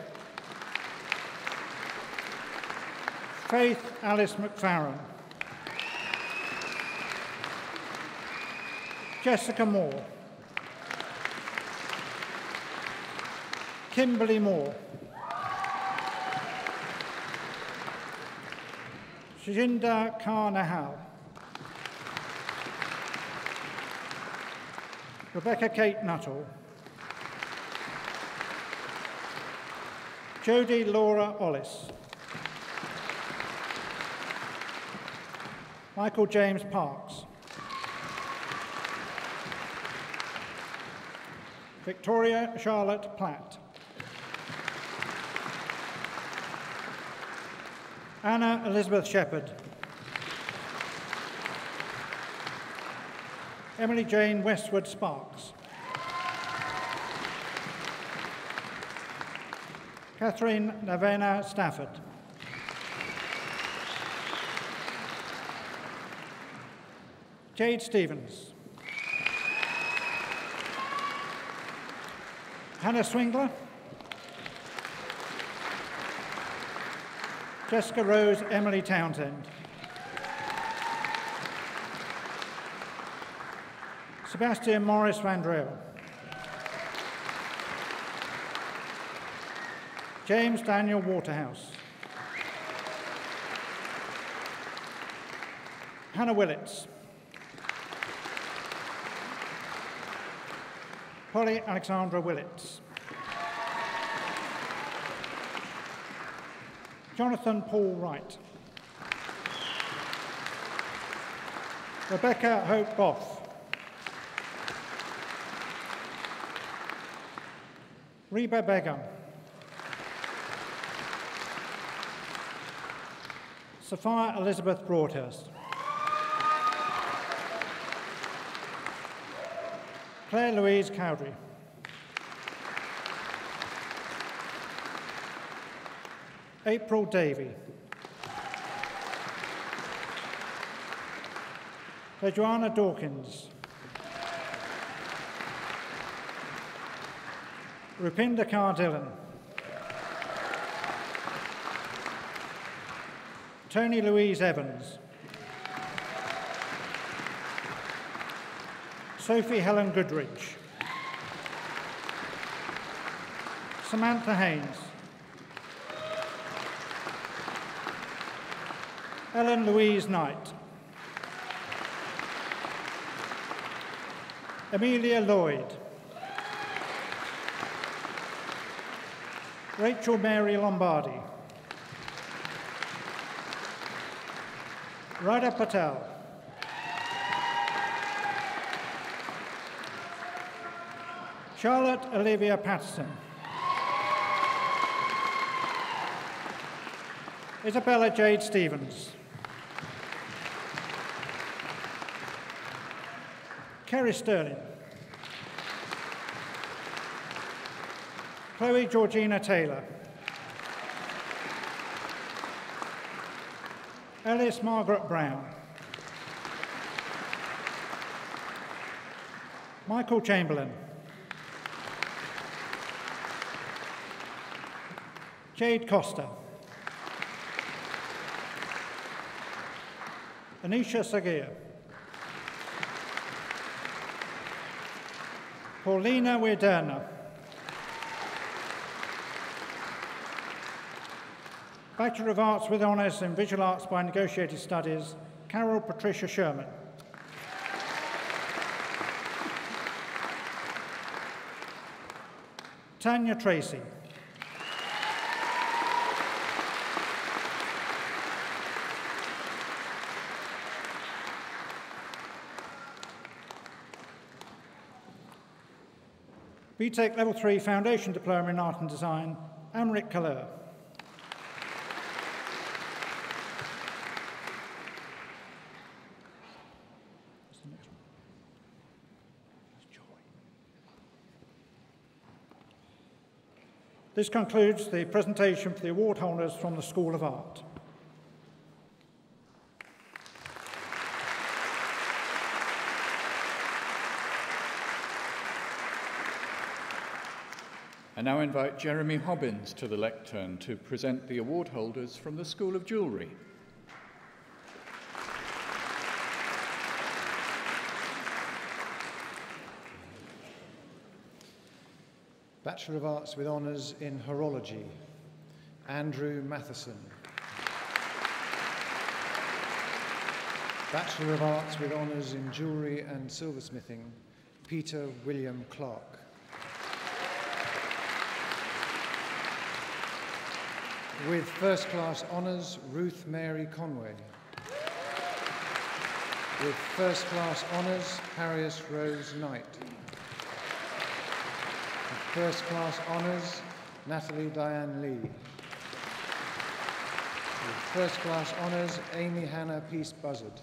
Faith Alice McFarren. Jessica Moore. Kimberly Moore. Shajinder Karnahal. Rebecca Kate Nuttall. Jodie Laura Ollis. Michael James Parks. Victoria Charlotte Platt. Anna Elizabeth Shepherd. Emily Jane Westwood Sparks. Catherine Navena Stafford. Jade Stevens. Hannah Swingler. Jessica Rose Emily Townsend. Sebastian Morris Van Dreel. James Daniel Waterhouse. Hannah Willits. Polly Alexandra Willits. Jonathan Paul Wright. Rebecca Hope Goff. Reba Begum. Sophia Elizabeth Broadhurst. Claire Louise Cowdery. April Davey. Joanna Dawkins. Rupinder Kaur Dillon. Tony Louise Evans. Sophie Helen Goodrich. Samantha Haynes. Ellen Louise Knight. Amelia Lloyd. Rachel Mary Lombardi. Radha Patel. Charlotte Olivia Patterson. Isabella Jade Stevens. Kerry Sterling. Chloe Georgina Taylor. Alice Margaret Brown. Michael Chamberlain. Jade Costa. Anisha Sagir. Paulina Wiederner. Bachelor of Arts with Honours in Visual Arts by Negotiated Studies, Carol Patricia Sherman. Tanya Tracy. BTEC Level 3 Foundation Diploma in Art and Design, Amrit Kaler. This concludes the presentation for the award holders from the School of Art. I now invite Jeremy Hobbins to the lectern to present the award holders from the School of Jewellery. Bachelor of Arts with Honours in Horology, Andrew Matheson. Bachelor of Arts with Honours in Jewellery and Silversmithing, Peter William Clark. With First Class Honours, Ruth Mary Conway. With First Class Honours, Harriet Rose Knight. With First Class Honours, Natalie Diane Lee. With First Class Honours, Amy Hannah Peace Buzzard.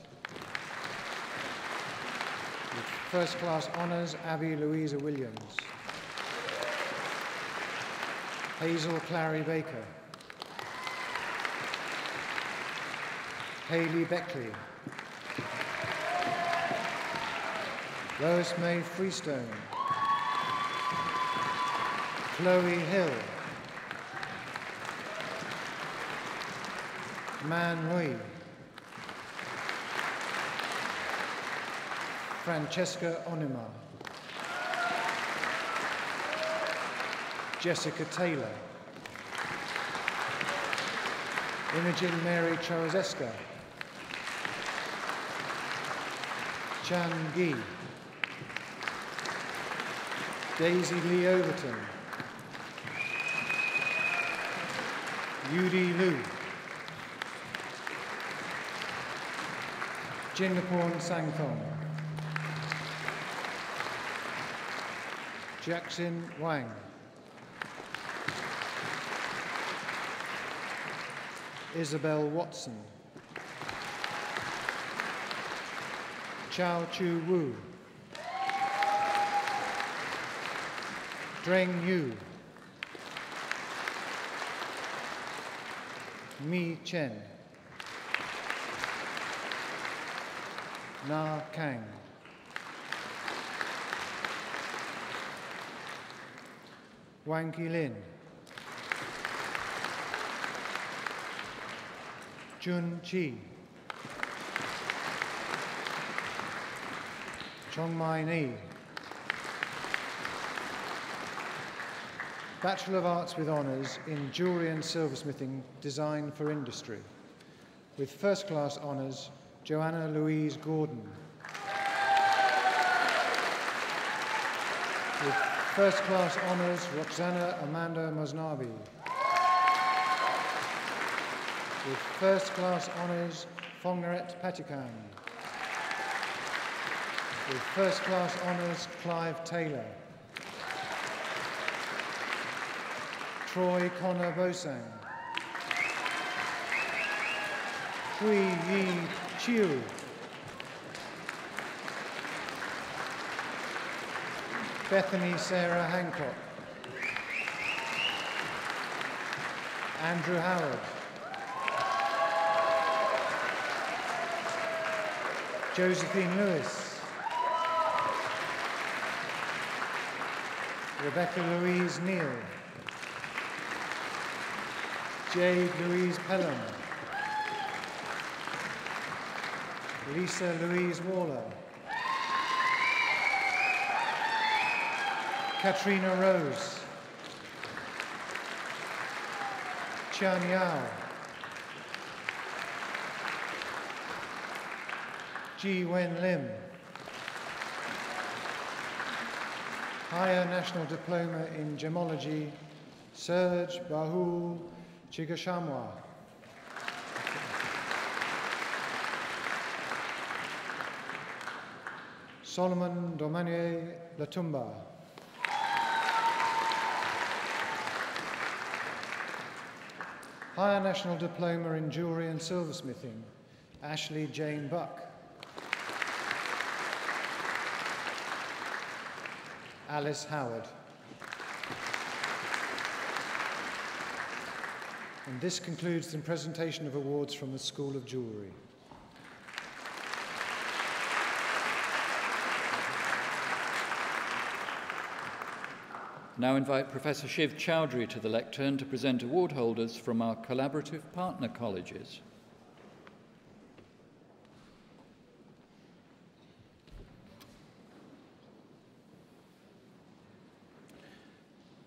With First Class Honours, Abby Louisa Williams. Hazel Clary Baker. Hayley Beckley. Lois May Freestone. Chloe Hill. Man Hui. Francesca Onima. Jessica Taylor. Imogen Mary Charozeska. Chan Gi. Daisy Lee Overton. Yudi Liu. Jingaporn Sangthong. Jackson Wang. Isabel Watson. Chao Chu Wu. Dreng Yu. Mi Chen. Na Kang. Wang Qilin. Jun Chi. Chong Mai Ni. Bachelor of Arts with Honours in Jewellery and Silversmithing, Design for Industry. With first class honours, Joanna Louise Gordon. With first class honours, Roxana Amanda Mosnabi. With first class honours, Fongaret Patikan. With first class honours, Clive Taylor. Troy Connor Bosang. Hui Yi Chiu. Bethany Sarah Hancock. Andrew Howard. Josephine Lewis. Rebecca Louise Neal. Jade Louise Pelham. Lisa Louise Waller. Katrina Rose. Chan Yao. Ji Wen Lim. Higher National Diploma in Gemology, Serge Bahu Chigashamwa. Solomon Domanier Latumba. Higher National Diploma in Jewellery and Silversmithing, Ashley Jane Buck. Alice Howard. And this concludes the presentation of awards from the School of Jewellery. Now invite Professor Shiv Chowdhury to the lectern to present award holders from our collaborative partner colleges.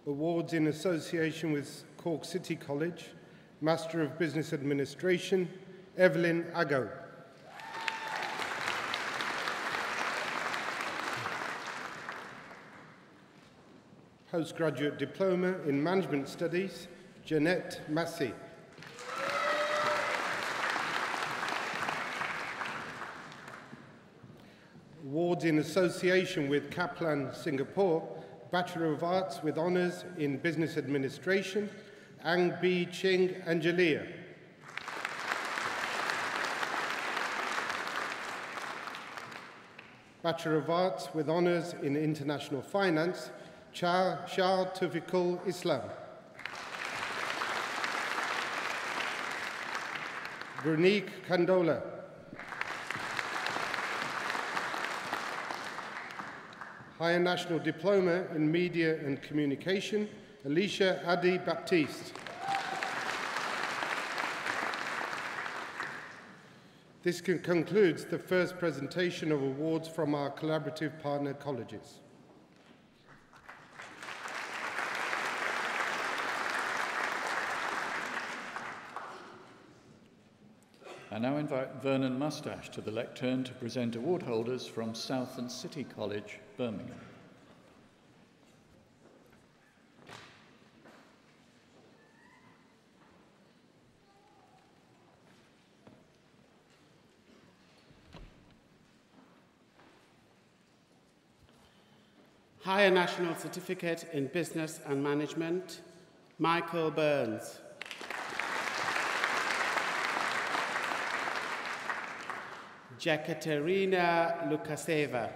Awards in association with Cork City College, Master of Business Administration, Evelyn Ago. Postgraduate Diploma in Management Studies, Jeanette Massey. Awards in association with Kaplan Singapore, Bachelor of Arts with Honours in Business Administration, Ang B. Ching Angelia. Bachelor of Arts with Honours in International Finance, Shah Tawfiqul Islam. Veronique Kandola. Higher National Diploma in Media and Communication, Alicia Adi Baptiste. This concludes the first presentation of awards from our collaborative partner colleges. I now invite Vernon Mustache to the lectern to present award holders from South and City College, Birmingham. Higher National Certificate in Business and Management, Michael Burns. Jekaterina Lukaseva.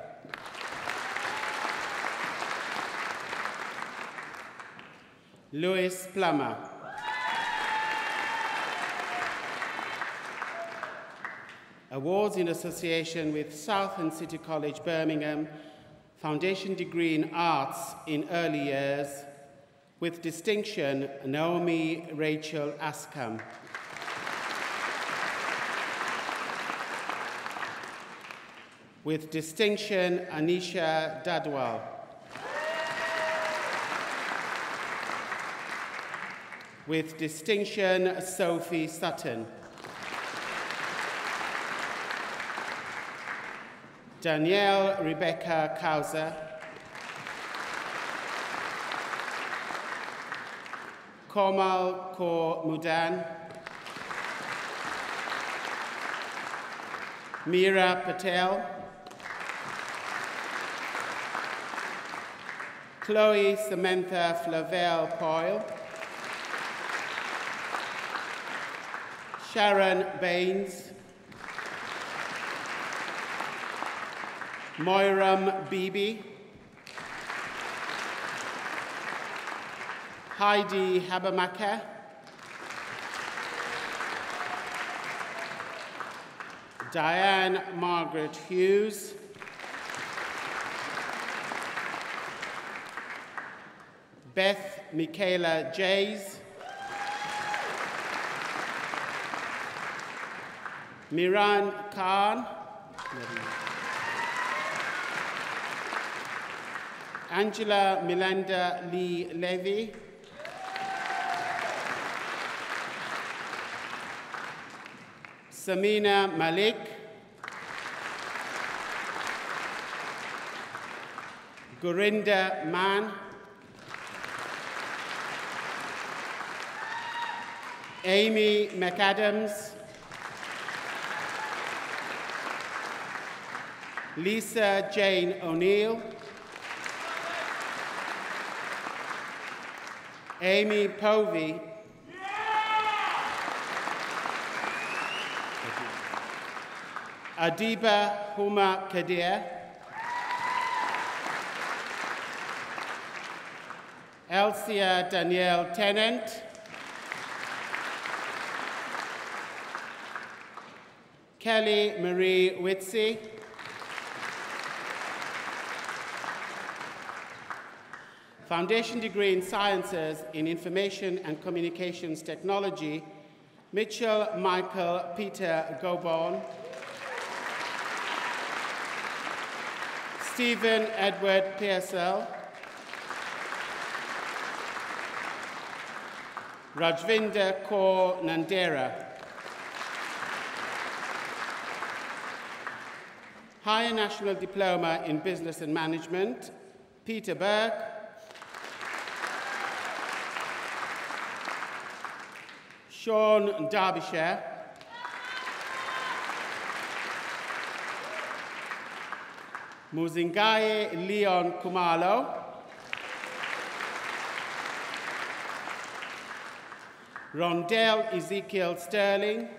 Louis Plummer. Awards in association with South and City College, Birmingham, Foundation Degree in Arts in Early Years, with distinction, Naomi Rachel Askam. With distinction, Anisha Dadwal. With distinction, Sophie Sutton. Danielle Rebecca Kauser. Komal Kaur Mudan. Meera Patel. Chloe Samantha Flavel Poyle. Sharon Baines. Moiram Bibi. Heidi Habamaka. Diane Margaret Hughes. Beth Michaela Jays. Miran Khan. Angela Milanda Lee Levy. Samina Malik. Gurinda Mann. Amy McAdams. Lisa Jane O'Neill. Amy Povey. Adiba Huma Kadir. Elsia Danielle Tennant. Kelly Marie Whitsey. Foundation degree in Sciences in Information and Communications Technology, Mitchell Michael Peter Goborn. Stephen Edward Pearsall. Rajvinder Kaur Nandera. Higher National Diploma in Business and Management, Peter Berg. Sean Derbyshire. Muzingaye Leon Kumalo. Rondell Ezekiel Sterling.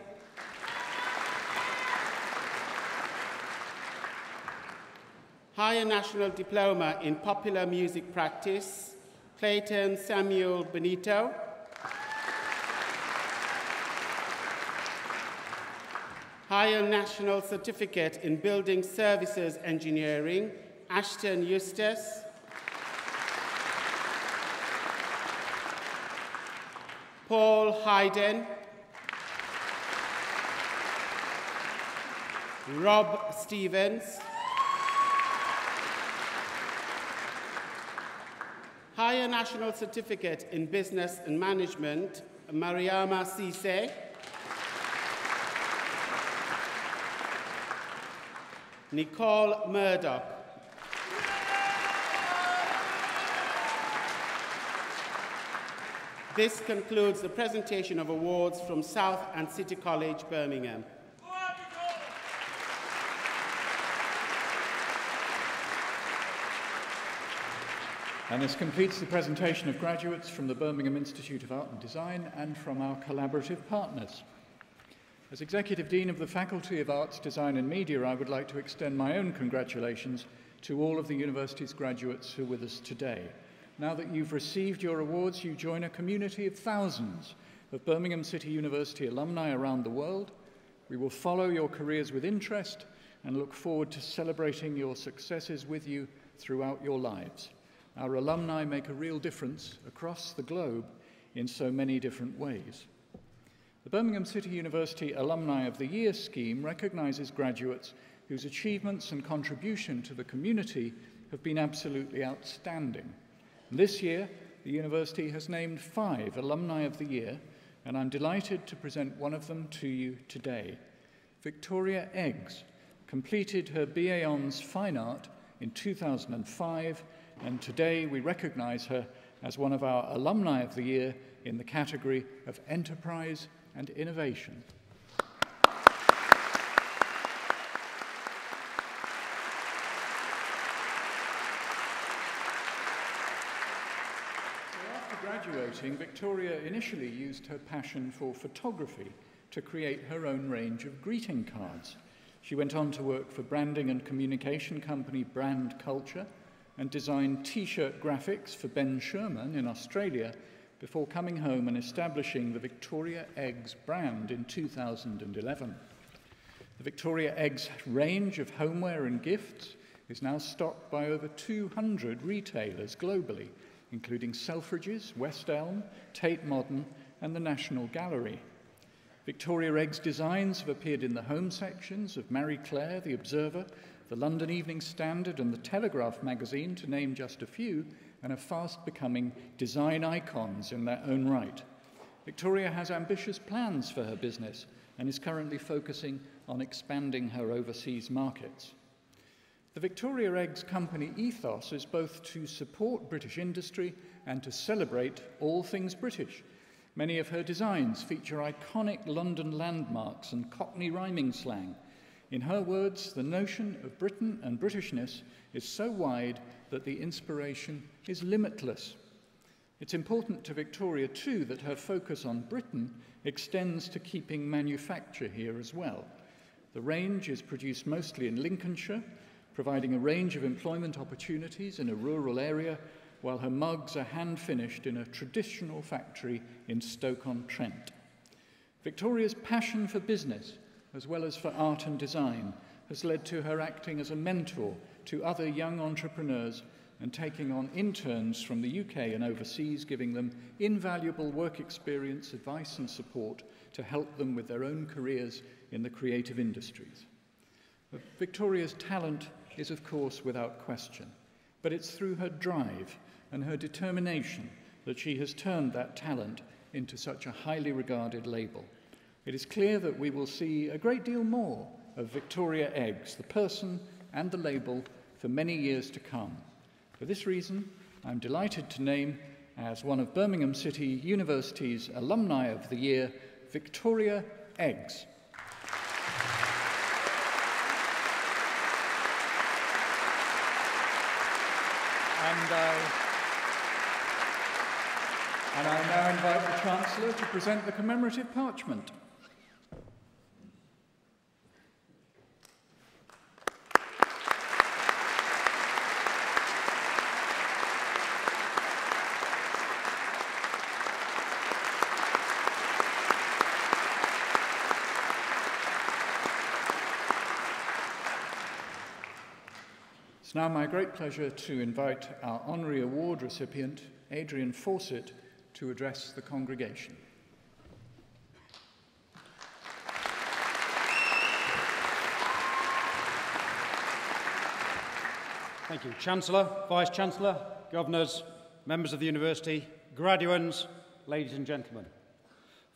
Higher National Diploma in Popular Music Practice, Clayton Samuel Benito. Higher National Certificate in Building Services Engineering, Ashton Eustace. Paul Hayden. Rob Stevens. Higher National Certificate in Business and Management, Mariama Cisse. Nicole Murdoch. This concludes the presentation of awards from South and City College, Birmingham. And this completes the presentation of graduates from the Birmingham Institute of Art and Design and from our collaborative partners. As Executive Dean of the Faculty of Arts, Design and Media, I would like to extend my own congratulations to all of the university's graduates who are with us today. Now that you've received your awards, you join a community of thousands of Birmingham City University alumni around the world. We will follow your careers with interest and look forward to celebrating your successes with you throughout your lives. Our alumni make a real difference across the globe in so many different ways. The Birmingham City University Alumni of the Year scheme recognises graduates whose achievements and contribution to the community have been absolutely outstanding. And this year, the university has named 5 Alumni of the Year, and I'm delighted to present one of them to you today. Victoria Eggs completed her BA Hons Fine Art in 2005, and today we recognise her as one of our Alumni of the Year in the category of Enterprise and Innovation. Graduating, Victoria initially used her passion for photography to create her own range of greeting cards. She went on to work for branding and communication company Brand Culture and designed T-shirt graphics for Ben Sherman in Australia before coming home and establishing the Victoria Eggs brand in 2011. The Victoria Eggs range of homeware and gifts is now stocked by over 200 retailers globally, including Selfridges, West Elm, Tate Modern, and the National Gallery. Victoria Eggs designs have appeared in the home sections of Marie Claire, The Observer, the London Evening Standard, and the Telegraph magazine, to name just a few, and are fast becoming design icons in their own right. Victoria has ambitious plans for her business and is currently focusing on expanding her overseas markets. The Victoria Eggs company ethos is both to support British industry and to celebrate all things British. Many of her designs feature iconic London landmarks and Cockney rhyming slang. In her words, the notion of Britain and Britishness is so wide that the inspiration is limitless. It's important to Victoria, too, that her focus on Britain extends to keeping manufacture here as well. The range is produced mostly in Lincolnshire, providing a range of employment opportunities in a rural area, while her mugs are hand-finished in a traditional factory in Stoke-on-Trent. Victoria's passion for business, as well as for art and design, has led to her acting as a mentor to other young entrepreneurs and taking on interns from the UK and overseas, giving them invaluable work experience, advice and support to help them with their own careers in the creative industries. Victoria's talent is, of course, without question, but it's through her drive and her determination that she has turned that talent into such a highly regarded label. It is clear that we will see a great deal more of Victoria Eggs, the person and the label, for many years to come. For this reason, I'm delighted to name as one of Birmingham City University's Alumni of the Year, Victoria Eggs. And I now invite the Chancellor to present the commemorative parchment. It's now my great pleasure to invite our honorary award recipient, Adrian Fawcett, to address the congregation. Thank you, Chancellor, Vice-Chancellor, Governors, members of the University, graduands, ladies and gentlemen.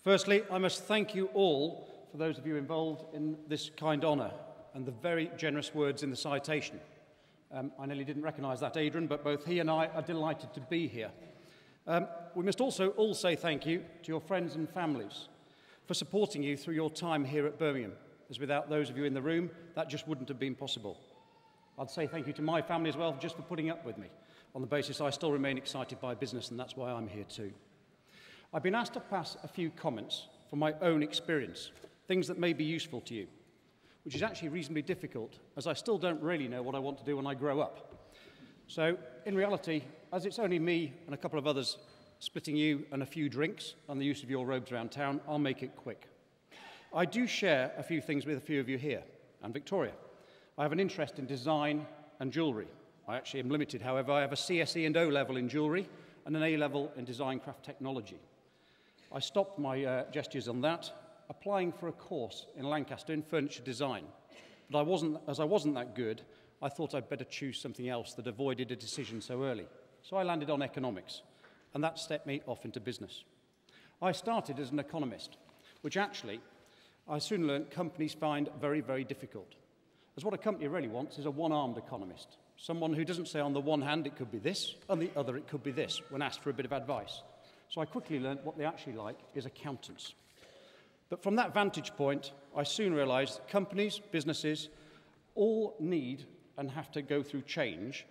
Firstly, I must thank you all for those of you involved in this kind honour and the very generous words in the citation. I nearly didn't recognise that, Adrian, but both he and I are delighted to be here. We must also all say thank you to your friends and families for supporting you through your time here at Birmingham, as without those of you in the room, that just wouldn't have been possible. I'd say thank you to my family as well, just for putting up with me, on the basis I still remain excited by business, and that's why I'm here too. I've been asked to pass a few comments from my own experience, things that may be useful to you, which is actually reasonably difficult, as I still don't really know what I want to do when I grow up. So, in reality, as it's only me and a couple of others splitting you and a few drinks on the use of your robes around town, I'll make it quick. I do share a few things with a few of you here, and Victoria. I have an interest in design and jewellery. I actually am limited, however. I have a CSE and O level in jewellery and an A level in design craft technology. I stopped my gestures on that, applying for a course in Lancaster in furniture design. But as I wasn't that good, I thought I'd better choose something else that avoided a decision so early. So I landed on economics, and that stepped me off into business. I started as an economist, which actually I soon learned companies find very, very difficult. As what a company really wants is a one-armed economist, someone who doesn't say on the one hand it could be this, on the other it could be this, when asked for a bit of advice. So I quickly learned what they actually like is accountants. But from that vantage point, I soon realized that companies, businesses, all need and have to go through change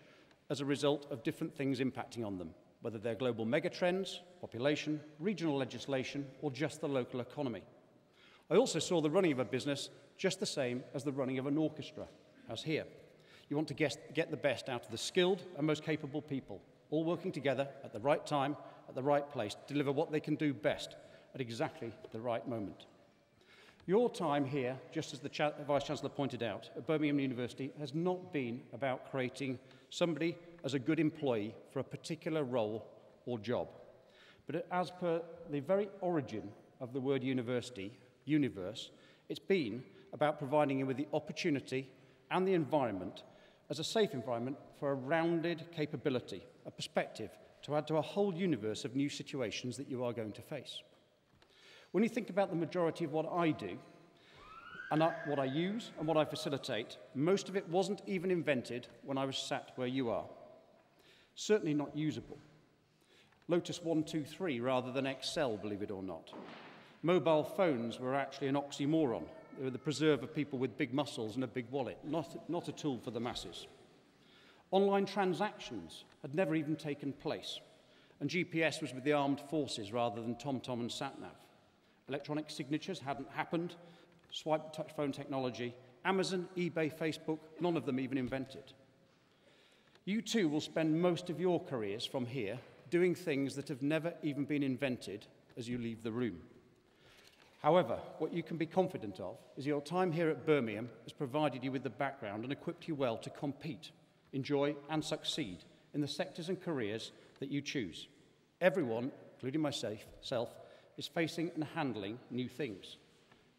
as a result of different things impacting on them, whether they're global megatrends, population, regional legislation, or just the local economy. I also saw the running of a business just the same as the running of an orchestra, as here. You want to get the best out of the skilled and most capable people, all working together at the right time, at the right place, to deliver what they can do best at exactly the right moment. Your time here, just as the Vice-Chancellor pointed out, at Birmingham University has not been about creating somebody as a good employee for a particular role or job. But as per the very origin of the word university, universe, it's been about providing you with the opportunity and the environment as a safe environment for a rounded capability, a perspective to add to a whole universe of new situations that you are going to face. When you think about the majority of what I do, and what I use and what I facilitate, most of it wasn't even invented when I was sat where you are. Certainly not usable. Lotus 123 rather than Excel, believe it or not. Mobile phones were actually an oxymoron. They were the preserve of people with big muscles and a big wallet, not a tool for the masses. Online transactions had never even taken place, and GPS was with the armed forces rather than TomTom and SatNav. Electronic signatures hadn't happened, swipe touch phone technology, Amazon, eBay, Facebook, none of them even invented. You too will spend most of your careers from here doing things that have never even been invented as you leave the room. However, what you can be confident of is your time here at Birmingham has provided you with the background and equipped you well to compete, enjoy and succeed in the sectors and careers that you choose. Everyone, including myself, is facing and handling new things.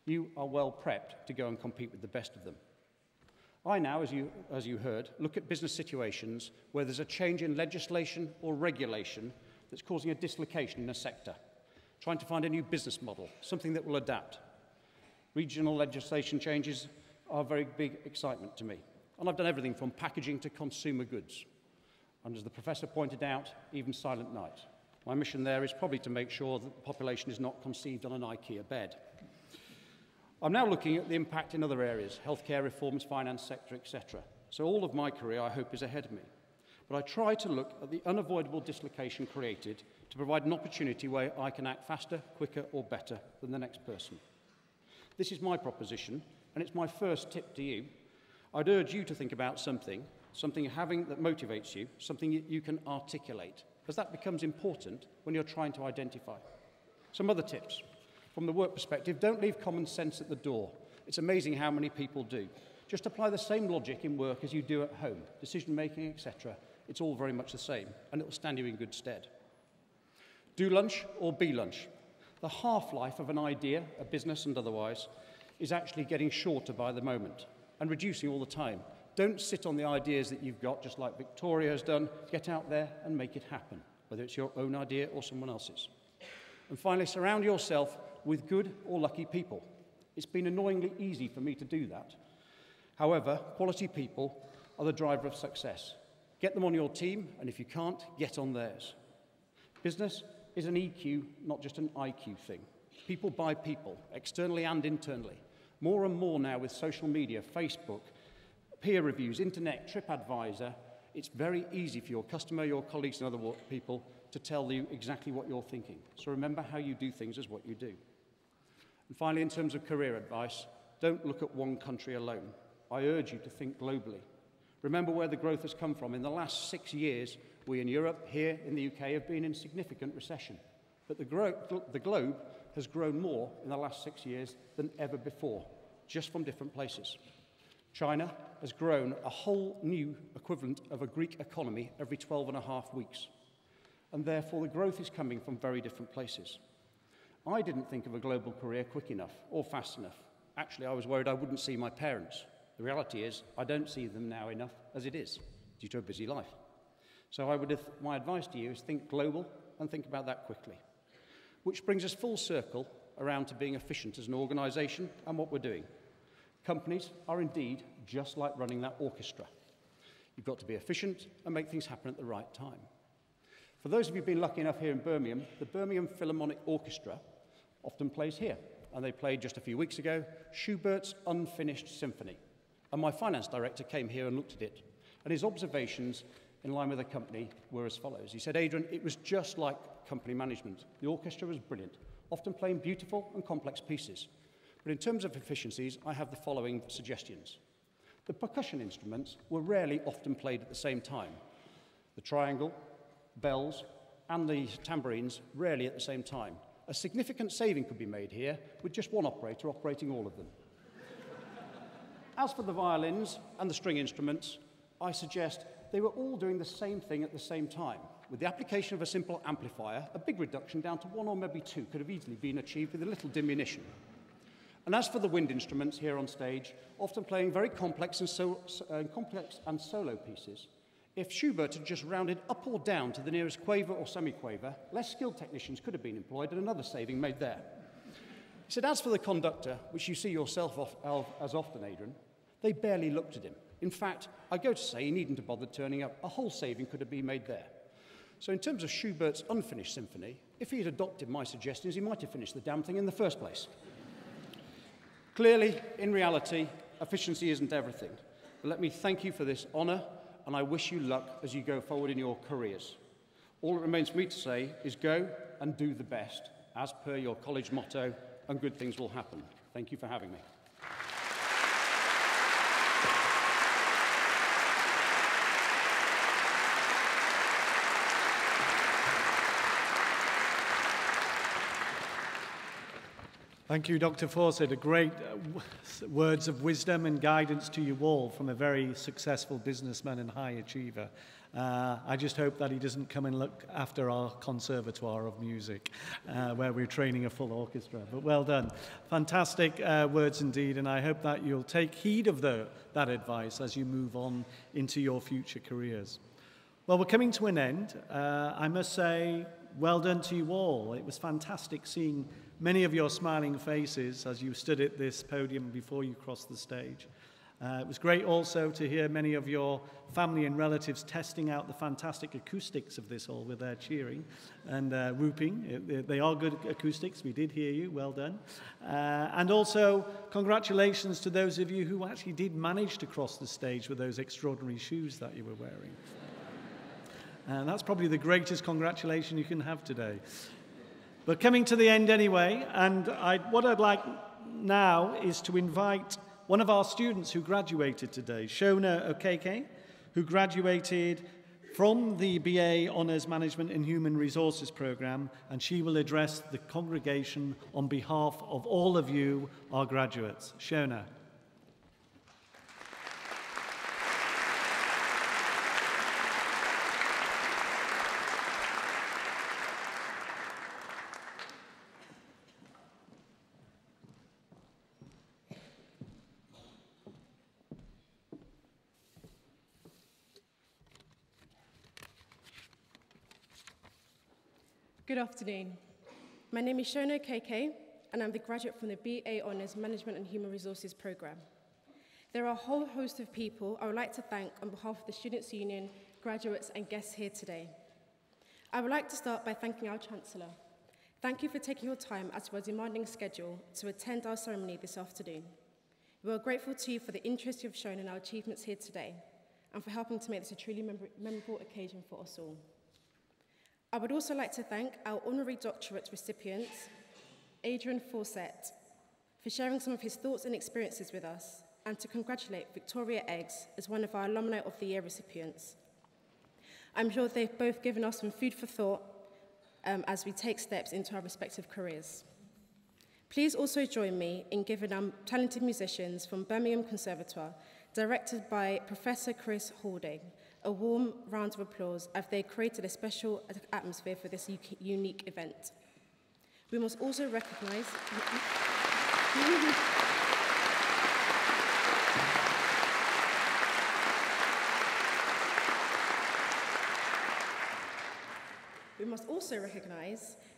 You are well prepped to go and compete with the best of them. I now, as you heard, look at business situations where there's a change in legislation or regulation that's causing a dislocation in a sector, trying to find a new business model, something that will adapt. Regional legislation changes are a very big excitement to me. And I've done everything from packaging to consumer goods. And as the professor pointed out, even silent night. My mission there is probably to make sure that the population is not conceived on an IKEA bed. I'm now looking at the impact in other areas, healthcare reforms, finance sector, etc. So all of my career, I hope, is ahead of me. But I try to look at the unavoidable dislocation created to provide an opportunity where I can act faster, quicker, or better than the next person. This is my proposition, and it's my first tip to you. I'd urge you to think about something having that motivates you, something you can articulate, because that becomes important when you're trying to identify. Some other tips. From the work perspective, don't leave common sense at the door. It's amazing how many people do. Just apply the same logic in work as you do at home, decision-making, etc. It's all very much the same, and it will stand you in good stead. Do lunch or be lunch. The half-life of an idea, a business and otherwise, is actually getting shorter by the moment and reducing all the time. Don't sit on the ideas that you've got, just like Victoria has done. Get out there and make it happen, whether it's your own idea or someone else's. And finally, surround yourself with good or lucky people. It's been annoyingly easy for me to do that. However, quality people are the driver of success. Get them on your team, and if you can't, get on theirs. Business is an EQ, not just an IQ thing. People buy people, externally and internally. More and more now with social media, Facebook, peer reviews, internet, TripAdvisor, it's very easy for your customer, your colleagues and other people to tell you exactly what you're thinking. So remember how you do things is what you do. And finally, in terms of career advice, don't look at one country alone. I urge you to think globally. Remember where the growth has come from. In the last 6 years, we in Europe, here in the UK, have been in significant recession. But the globe has grown more in the last 6 years than ever before, just from different places. China has grown a whole new equivalent of a Greek economy every 12.5 weeks. And therefore, the growth is coming from very different places. I didn't think of a global career quick enough or fast enough. Actually, I was worried I wouldn't see my parents. The reality is, I don't see them now enough as it is, due to a busy life. So my advice to you is think global and think about that quickly. Which brings us full circle around to being efficient as an organisation and what we're doing. Companies are indeed just like running that orchestra. You've got to be efficient and make things happen at the right time. For those of you who've been lucky enough here in Birmingham, the Birmingham Philharmonic Orchestra often plays here. And they played just a few weeks ago Schubert's Unfinished Symphony. And my finance director came here and looked at it. And his observations in line with the company were as follows. He said, Adrian, it was just like company management. The orchestra was brilliant, often playing beautiful and complex pieces. But in terms of efficiencies, I have the following suggestions. The percussion instruments were rarely often played at the same time. The triangle, bells, and the tambourines rarely at the same time. A significant saving could be made here with just one operator operating all of them. As for the violins and the string instruments, I suggest they were all doing the same thing at the same time. With the application of a simple amplifier, a big reduction down to one or maybe two could have easily been achieved with a little diminution. And as for the wind instruments here on stage, often playing very complex and solo pieces, if Schubert had just rounded up or down to the nearest quaver or semiquaver, less skilled technicians could have been employed and another saving made there. He said, as for the conductor, which you see yourself as often, Adrian, they barely looked at him. In fact, I go to say he needn't have bothered turning up. A whole saving could have been made there. So in terms of Schubert's Unfinished Symphony, if he had adopted my suggestions, he might have finished the damn thing in the first place. Clearly, in reality, efficiency isn't everything. But let me thank you for this honour, and I wish you luck as you go forward in your careers. All that remains for me to say is go and do the best, as per your college motto, and good things will happen. Thank you for having me. Thank you, Dr. Fawcett. Great words of wisdom and guidance to you all from a very successful businessman and high achiever. I just hope that he doesn't come and look after our Conservatoire of Music, where we're training a full orchestra. But well done. Fantastic words indeed, and I hope that you'll take heed of that advice as you move on into your future careers. Well, we're coming to an end. I must say, well done to you all. It was fantastic seeing many of your smiling faces as you stood at this podium before you crossed the stage. It was great also to hear many of your family and relatives testing out the fantastic acoustics of this hall with their cheering and whooping. They are good acoustics. We did hear you. Well done. And also, congratulations to those of you who actually did manage to cross the stage with those extraordinary shoes that you were wearing. And that's probably the greatest congratulation you can have today. But coming to the end anyway, and what I'd like now is to invite one of our students who graduated today, Shona Okeke, who graduated from the BA Honours Management and Human Resources programme, and she will address the congregation on behalf of all of you, our graduates. Shona. Good afternoon. My name is Shona Okeke, and I'm the graduate from the BA Honours Management and Human Resources programme. There are a whole host of people I would like to thank on behalf of the Students' Union, graduates and guests here today. I would like to start by thanking our Chancellor. Thank you for taking your time out of our demanding schedule to attend our ceremony this afternoon. We are grateful to you for the interest you have shown in our achievements here today and for helping to make this a truly memorable occasion for us all. I would also like to thank our honorary doctorate recipients, Adrian Fawcett, for sharing some of his thoughts and experiences with us, and to congratulate Victoria Eggs as one of our Alumni of the Year recipients. I'm sure they've both given us some food for thought as we take steps into our respective careers. Please also join me in giving our talented musicians from Birmingham Conservatoire, directed by Professor Chris Halding, a warm round of applause as they created a special atmosphere for this unique event. We must also recognise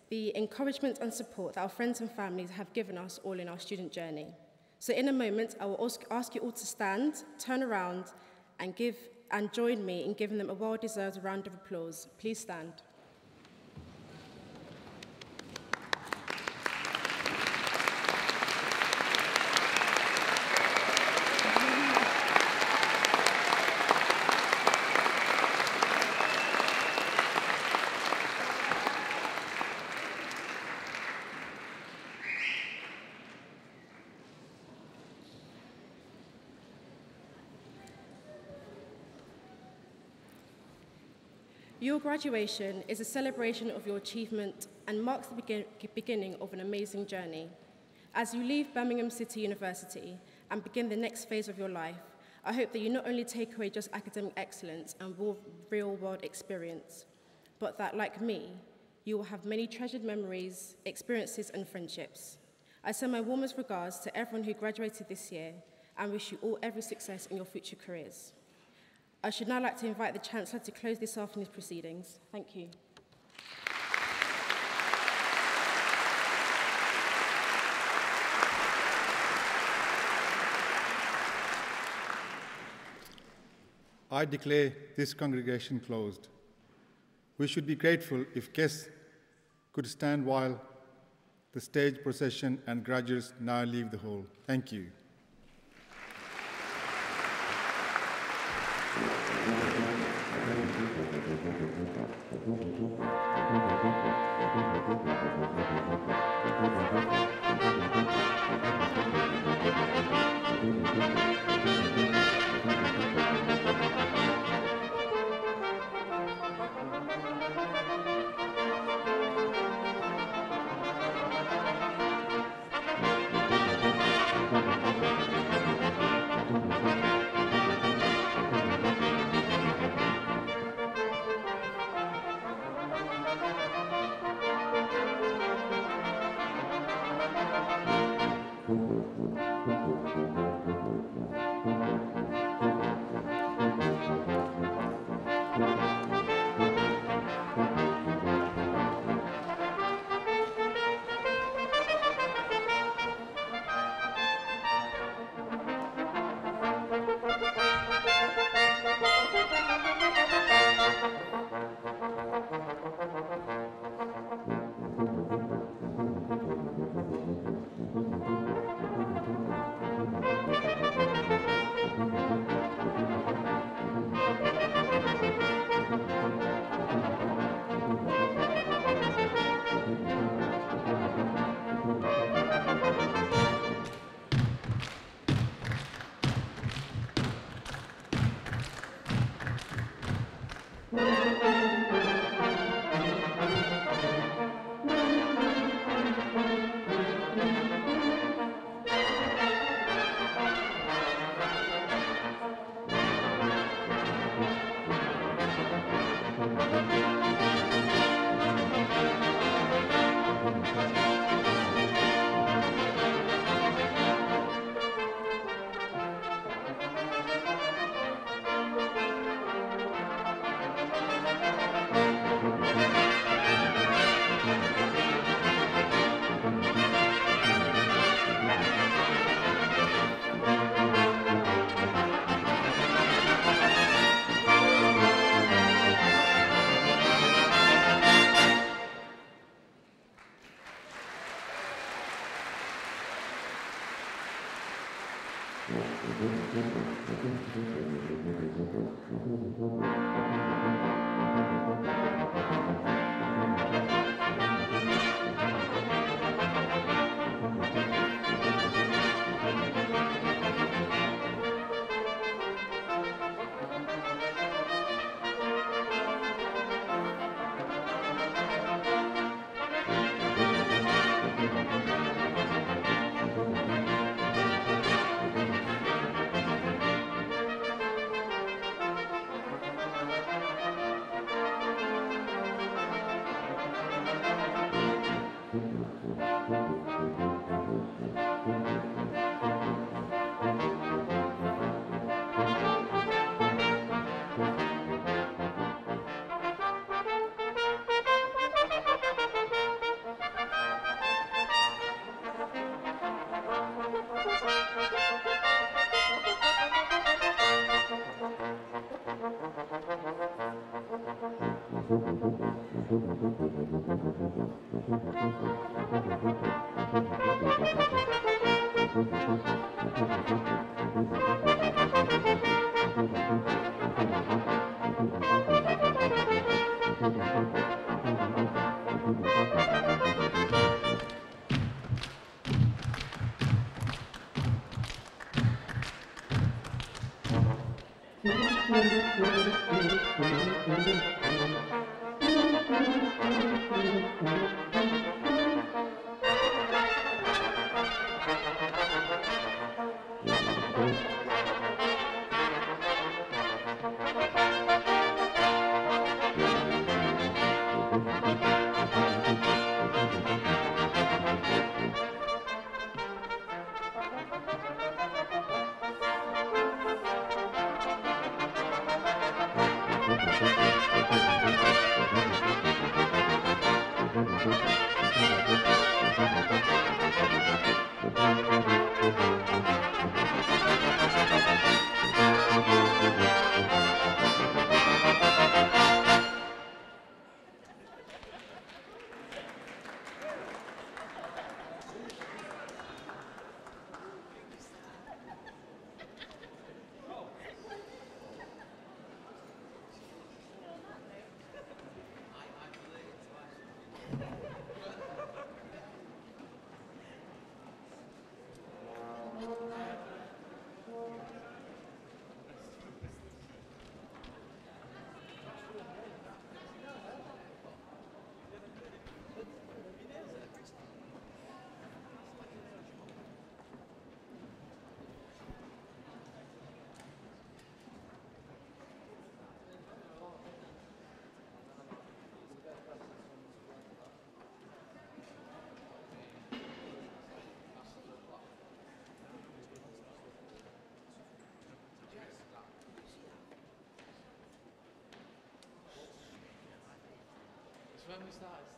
the encouragement and support that our friends and families have given us all in our student journey. So in a moment, I will ask you all to stand, turn around, and join me in giving them a well-deserved round of applause. Please stand. Your graduation is a celebration of your achievement and marks the beginning of an amazing journey. As you leave Birmingham City University and begin the next phase of your life, I hope that you not only take away just academic excellence and real-world experience, but that, like me, you will have many treasured memories, experiences, and friendships. I send my warmest regards to everyone who graduated this year and wish you all every success in your future careers. I should now like to invite the Chancellor to close this afternoon's proceedings. Thank you. I declare this congregation closed. We should be grateful if guests could stand while the stage procession and graduates now leave the hall. Thank you. When we started